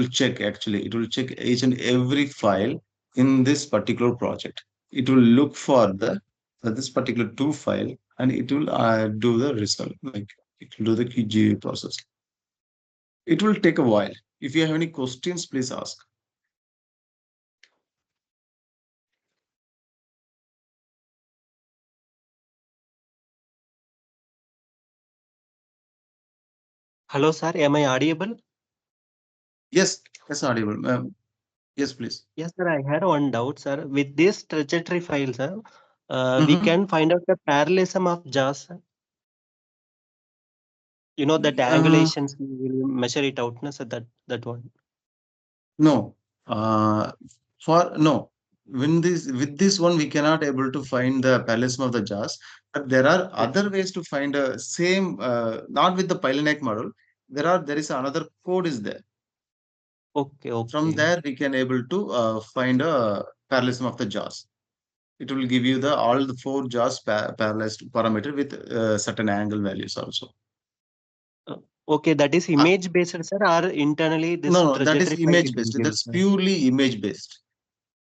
check actually, it will check each and every file in this particular project. It will look for the this particular two file and it will do the result, like it will do the QGA process. It will take a while. If you have any questions, please ask. Hello, sir. Am I audible? Yes, that's audible. Yes, please. Yes, sir. I had one doubt, sir. With this trajectory file, sir, we Mhm. can find out the parallelism of jaws, sir. You know that Uh, angulations we will measure it out, no, sir. That one. no. For no. When this with this one we cannot able to find the parallelism of the jaws, but there are other ways to find a same not with the Pylinac model. There is another code is there. Okay, From okay. there we can able to find a parallelism of the jaws. It will give you the all the four jaws parallelized parameter with certain angle values also. Uh, okay, that is image based, sir, or internally this No, that is trajectory file image it will based. give, That's sir. purely image based.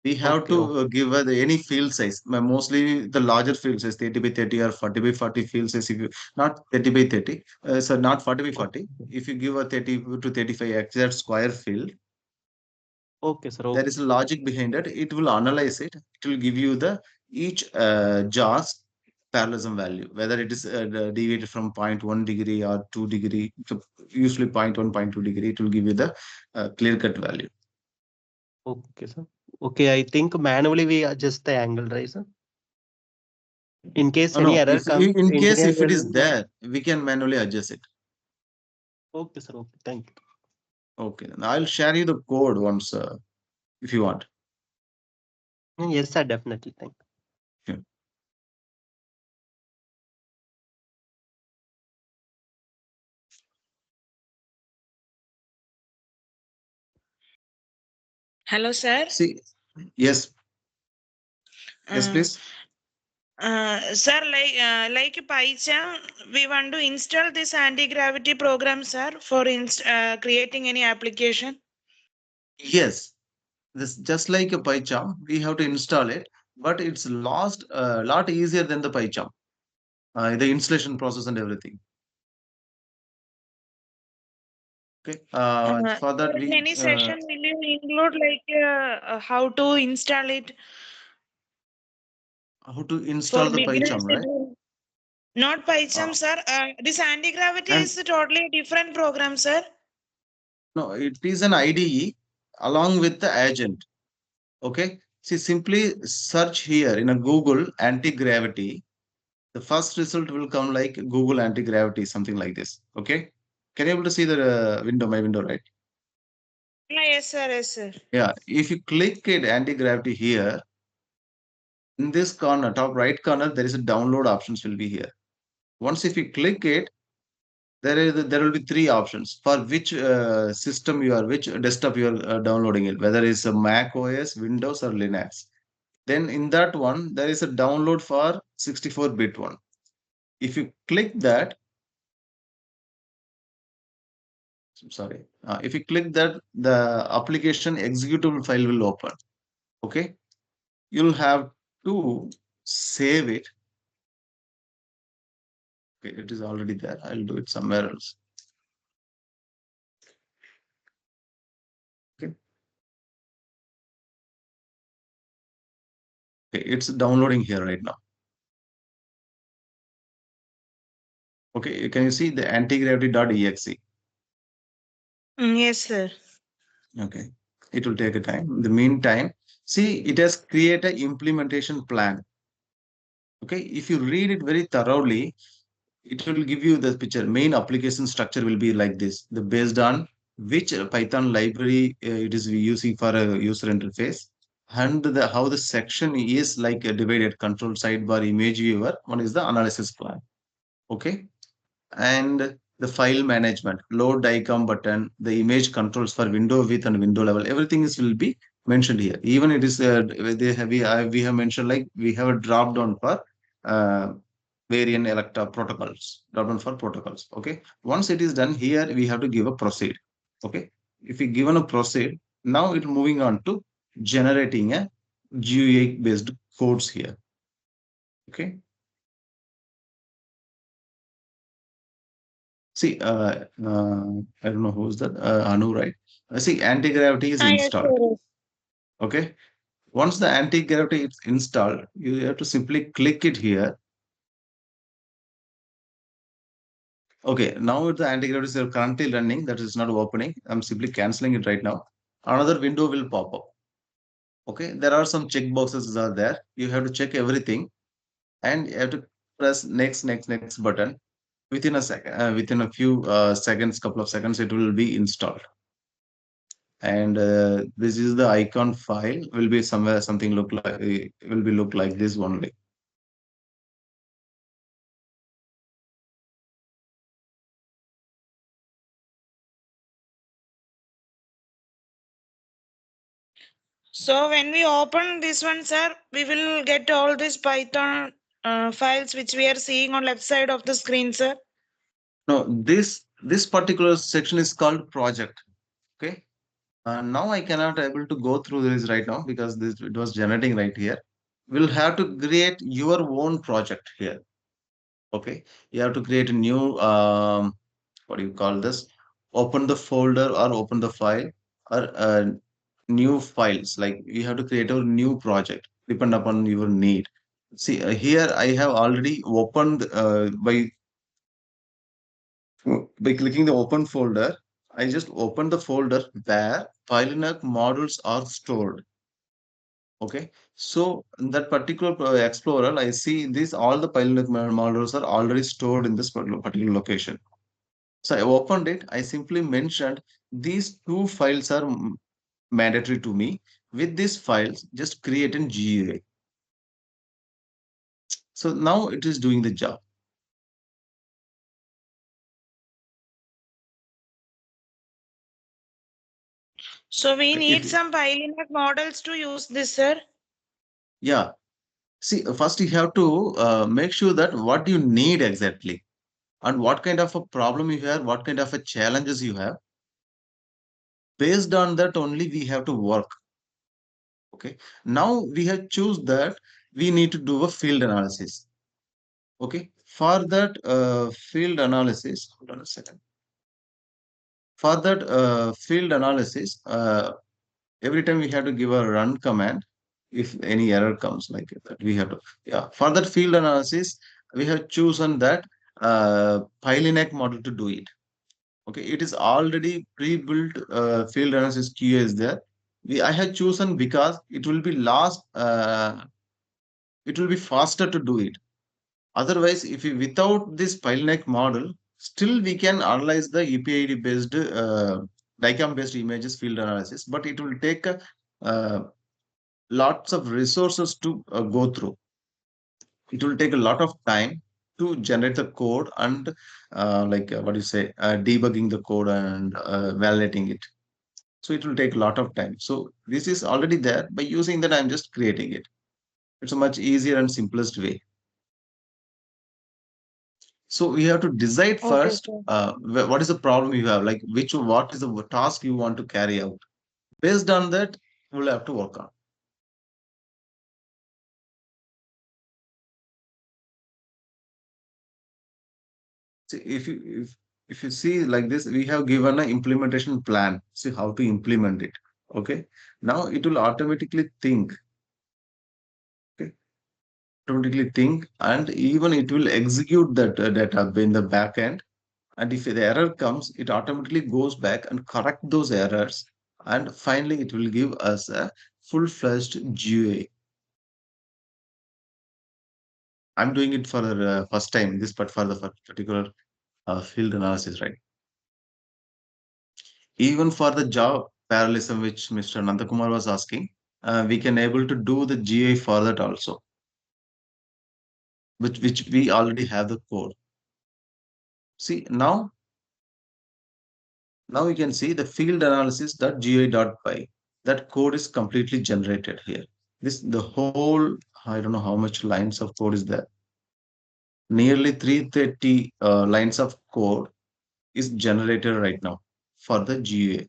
We have Okay, okay. to give any field size. Mostly the larger field size, 30 by 30 or 40 by 40 field size. If you not 30 by 30, so not 40 by 40. Okay, If you give a 30 to 35 exact square field, okay, sir. there Okay. is a logic behind it. It will analyze it. It will give you the each jaws parallelism value, whether it is deviated from 0.1 degree or 2 degree. So usually 0.1, 0.2 degree. It will give you the clear cut value. Okay, sir. Okay, I think manually we adjust the angle, right, sir? In case any No, error comes, in case engineer if it is will. there, we can manually adjust it. Okay, sir. Okay, thank you. Okay, then I'll share you the code once if you want. Yes, sir. Definitely. Thank you. Yeah. Hello, sir. See, yes, yes, Uh, please. Sir, like PyCharm, we want to install this anti-gravity program, sir, for creating any application. Yes, this just like a PyCharm, we have to install it, but it's lot easier than the PyCharm, the installation process and everything. Okay, for that Sir, in we any session, will you include how to install it how to for install the beginners? PyCharm, right? Not PyCharm, sir. This anti-gravity And is totally different program, sir. no, it is an IDE along with the agent. Okay, see, simply search here in a Google anti-gravity. The first result will come like Google anti-gravity, something like this. Okay, can you able to see the window, my window, right? Yes, sir. Yes, sir. Yeah, if you click it anti-gravity here, in this corner, top right corner, there is a download options will be here. Once if you click it, there will be three options for which system you are, which desktop you are downloading it, whether it's a Mac OS, Windows, or Linux. Then in that one, there is a download for 64-bit one. If you click that, sorry, if you click that, the application executable file will open. Okay, you'll have to save it. Okay, it is already there. I'll do it somewhere else. Okay. Okay, it's downloading here right now. Okay, can you see the antigravity.exe? Yes, sir. Okay, it will take a time. In the meantime, see, it has created implementation plan. Okay, if you read it very thoroughly, it will give you the picture. Main application structure will be like this. The based on which Python library it is using for a user interface, and how the section is like a divided control sidebar image viewer. One is the analysis plan. Okay, and the file management, load icon button, the image controls for window width and window level, everything is will be mentioned here. Even it is we have mentioned like we have a drop down for uh, Varian Electra protocols, drop down for protocols. Okay, once it is done here, we have to give a proceed. Okay, if we given a proceed, now it moving on to generating a GUI based codes here. Okay. See, I don't know who's that, Anu, right? See, anti-gravity is Yes, installed. sir. Okay. Once the anti-gravity is installed, you have to simply click it here. Okay. Now the anti-gravity is currently running. That is not opening. I'm simply canceling it right now. Another window will pop up. Okay. There are some check boxes are there. You have to check everything, and you have to press next button. Within a second, within a few seconds, couple of seconds, it will be installed. And this is the icon file will be somewhere something look like will be look like this only. So when we open this one, sir, we will get all these Python files which we are seeing on left side of the screen, sir. No, this particular section is called project. Okay, now I cannot able to go through this right now because this it was generating right here. We'll have to create your own project here. Okay, you have to create a new what do you call this, open the folder or open the file, or new files, like you have to create a new project depend upon your need. See, here I have already opened by clicking the open folder. I just opened the folder where Pylinac models are stored. Okay, so in that particular explorer, I see this all the Pylinac models are already stored in this particular location. So I opened it. I simply mentioned these two files are mandatory to me. With these files, just create an GUI. So now it is doing the job. So we need If some Pylinac models to use this, sir. yeah, See, first you have to make sure that what you need exactly and what kind of a problem you have, what kind of a challenges you have. Based on that only we have to work. Okay. Now we have choose that we need to do a field analysis. Okay. For that field analysis, hold on a second. For that field analysis, every time we have to give a run command if any error comes like that. We have to, yeah. For that field analysis, we have chosen that Pylinac model to do it. Okay, it is already pre-built field analysis QA is there. I have chosen because it will be it will be faster to do it. Otherwise, if we without this Pylinac model, still we can analyze the EPID based DICOM based images field analysis, but it will take uh, lots of resources to go through. It will take a lot of time to generate the code and what do you say, debugging the code and validating it. So it will take a lot of time. So this is already there. By using that, I'm just creating it. It's a much easier and simplest way. So we have to decide Okay, first sir. what is the problem you have, like what is the task you want to carry out. Based on that, we'll have to work on. See, if you see like this, we have given an implementation plan. See how to implement it. Okay. Now it will automatically think. Okay. Automatically think, and even it will execute that data in the back end. And if the error comes, it automatically goes back and correct those errors. And finally, it will give us a full-fledged GUI. I'm doing it for the first time, but for the particular field analysis, right? Even for the job parallelism, which Mr. Nandakumar was asking, we can able to do the GUI for that also, which we already have the code. See, now we can see the field analysis.gui.py. That code is completely generated here. The whole, I don't know how much lines of code is there. Nearly 330 lines of code is generated right now for the GUI.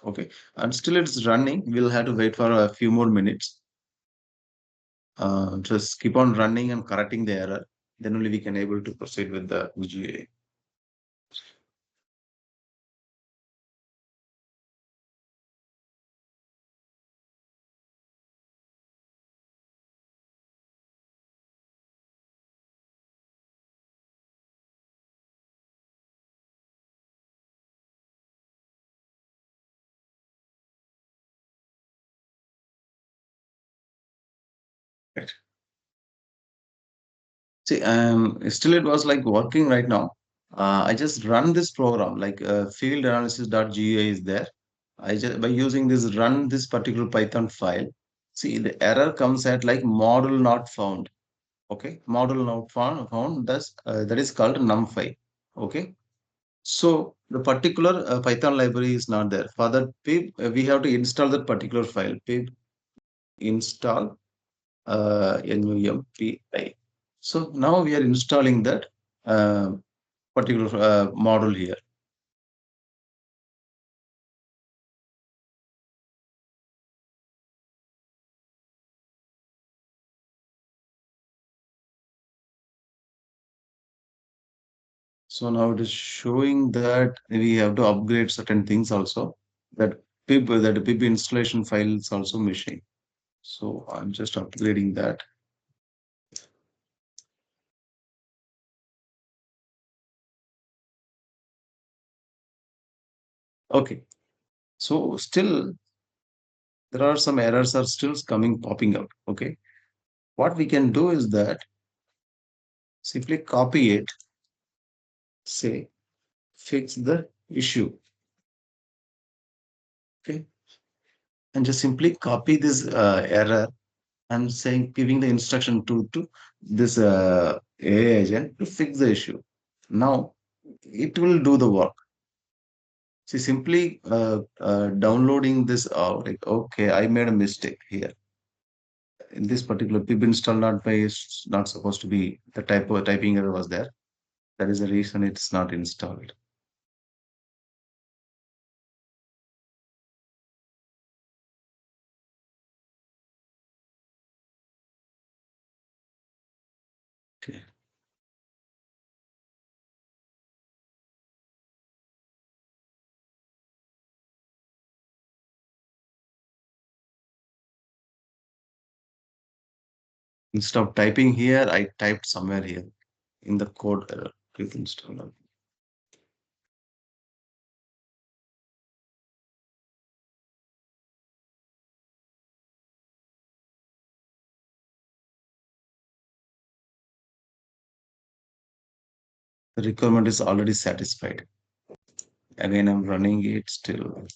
Okay, and still it's running. We'll have to wait for a few more minutes. Just keep on running and correcting the error. Then only we can able to proceed with the GUI. Right. See, still it was like working right now. I just run this program like field analysis.gui is there. I just by using this run this particular Python file. See, the error comes at like model not found. Okay, model not found. That is called numpy. Okay, so the particular Python library is not there. For that pip, we have to install that particular file. Pip install numpi. So now we are installing that particular model here. So now it is showing that we have to upgrade certain things also. That pip installation file is also missing. So I'm just upgrading that. Okay. So still there are some errors are still popping out. Okay. What we can do is that simply copy it, say fix the issue. Okay. And just simply copy this error and saying giving the instruction to this AI agent to fix the issue. Now it will do the work. See, simply downloading this out, like, okay, I made a mistake here. in this particular pip install not by is not supposed to be the typing error was there. That is the reason it's not installed. Okay. Instead of typing here, I typed somewhere here in the code error. Pip installer. The requirement is already satisfied. Again, I'm running it still.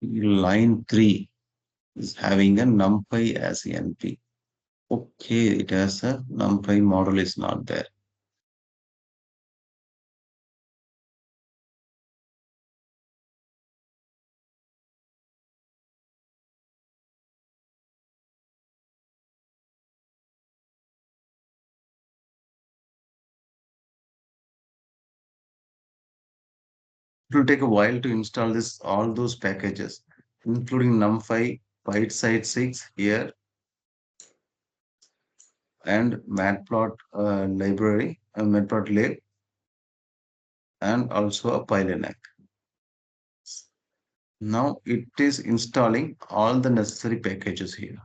Line 3 is having a numpy as NP. Okay, it has a numpy model is not there. It will take a while to install this all those packages, including numpy, PySide6 here, and matplot library, matplotlib, and also a Pylinac. Now it is installing all the necessary packages here.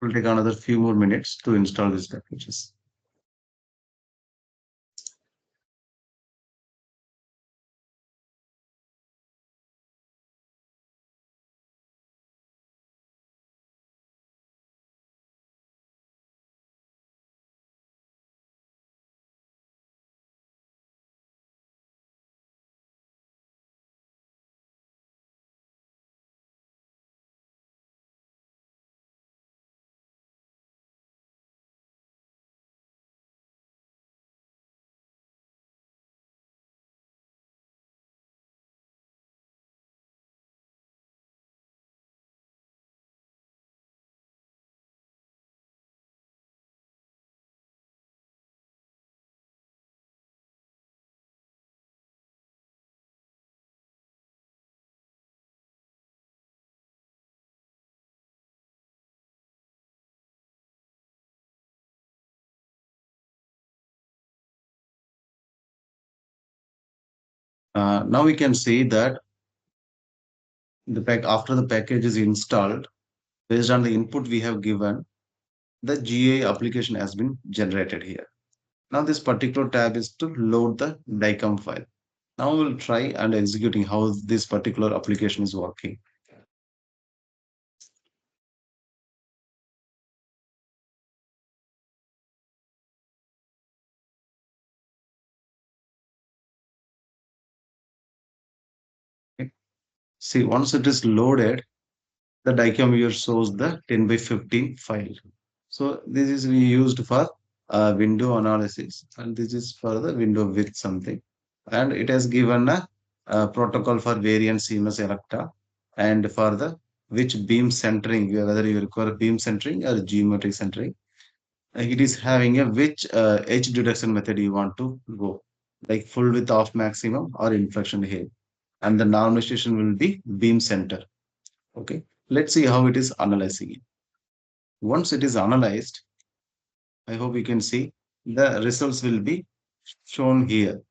It will take another few more minutes to install these packages. Now we can see that after the package is installed, based on the input we have given, the GUI application has been generated here. Now this particular tab is to load the DICOM file. Now we'll try and executing how this particular application is working. Okay. See, once it is loaded, the DICOM viewer shows the 10 by 15 file. So this is used for window analysis, and this is for the window with something. And it has given a protocol for Varian CMS Electra, and for the which beam centering, whether you require beam centering or geometry centering. It is having a which edge detection method you want to go, like full width off maximum or inflection here. And the normalization will be beam center. Okay, let's see how it is analyzing it. Once it is analyzed, I hope you can see the results will be shown here.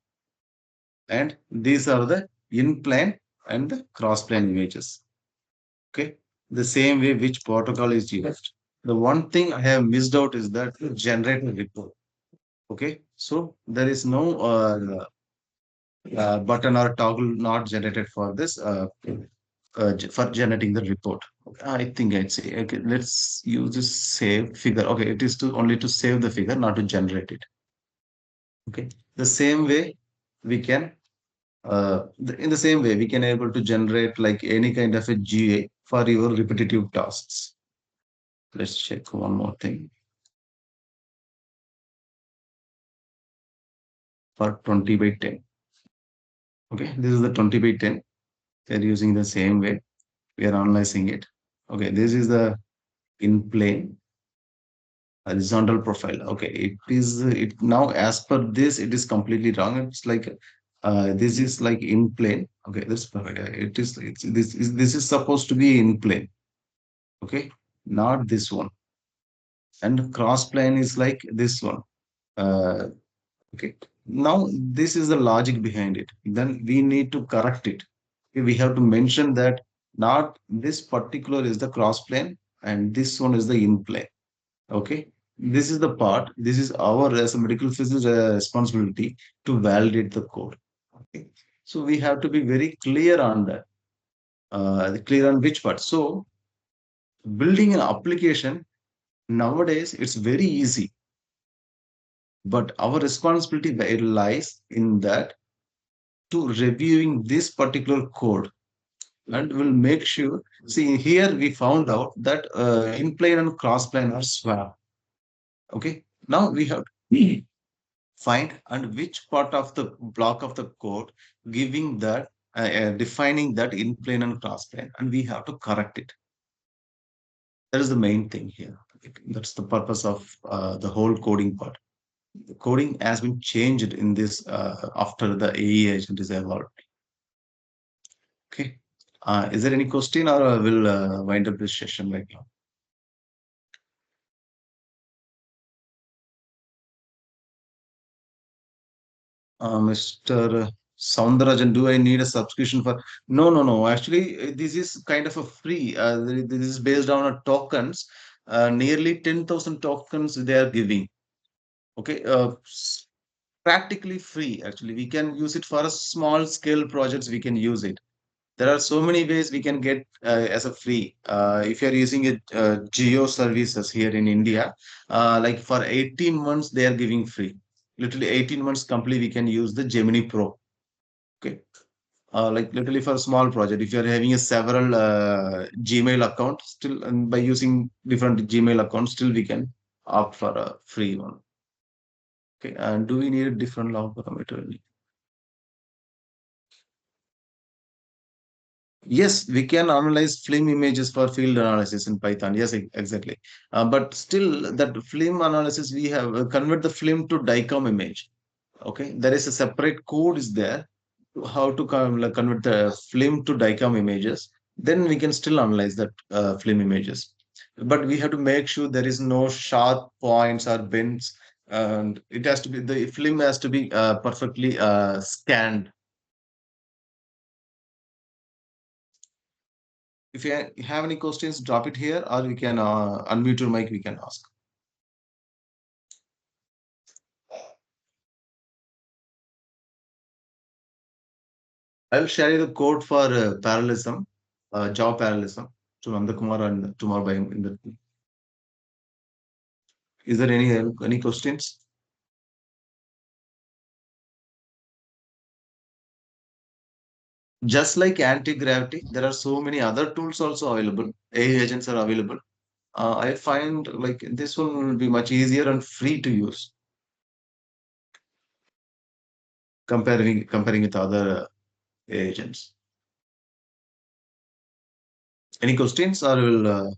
And these are the in-plane and the cross-plane images. Okay, the same way which protocol is used. The one thing I have missed out is that to generate a report. Okay, so there is no button or toggle not generated for this for generating the report. Okay, I think I'd say, okay, let's use this save figure. Okay, it is to only to save the figure, not to generate it. Okay, the same way we can in the same way we can able to generate like any kind of a GA for your repetitive tasks. Let's check one more thing for 20 by 10. Okay, this is the 20 by 10. They're using the same way. We are analyzing it. Okay, this is the in plane horizontal profile. Okay, it is it now as per this it is completely wrong. It's like this is like in plane. Okay, that's perfect. This is supposed to be in plane. Okay, not this one. And cross plane is like this one. Uh, okay. Now this is the logic behind it. Then we need to correct it. We have to mention that not this particular is the cross plane and this one is the in plane. Okay. This is the part. This is our as a medical physicist responsibility to validate the code. Okay. So we have to be very clear on that. Clear on which part. So building an application nowadays it's very easy, but our responsibility lies in that to reviewing this particular code and we'll make sure. See, here we found out that in plane and cross plane are swap. Okay, now we have to find and which part of the block of the code giving that defining that in plane and cross plane, and we have to correct it. That is the main thing here. That's the purpose of the whole coding part. The coding has been changed in this after the AE agent is evolved. Okay. Is there any question or will wind up this session right now? Mr. Soundarajan, do I need a subscription for? No, no, no. Actually, this is kind of a free. This is based on a tokens. Nearly 10,000 tokens they are giving. Okay. Practically free. Actually, we can use it for a small scale projects. We can use it. There are so many ways we can get as a free. If you are using it geo services here in India, like for 18 months they are giving free. Literally 18 months complete we can use the Gemini Pro. Okay, like literally for a small project, if you are having a several Gmail account, still and by using different Gmail accounts, still we can opt for a free one. Okay, and do we need a different log parameter? Yes, we can analyze film images for field analysis in Python. Yes, exactly. But still, that film analysis, we have convert the film to DICOM image. Okay, there is a separate code is there how to convert the film to DICOM images. Then we can still analyze that film images. But we have to make sure there is no sharp points or bends, and it has to be the film has to be perfectly scanned. If you have any questions, drop it here, or we can unmute your mic. We can ask. I'll share you the code for parallelism, job parallelism to Nandakumar and tomorrow by in the. Is there any questions? Just like anti-gravity, there are so many other tools also available. AI agents are available. I find like this one will be much easier and free to use. Comparing with other AI agents. Any questions, or will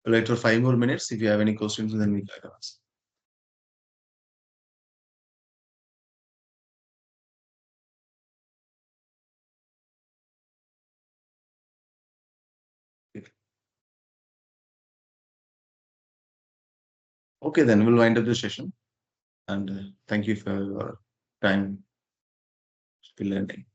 wait for 5 more minutes? If you have any questions, then we can ask. Okay, then we'll wind up the session. And thank you for your time. Still learning.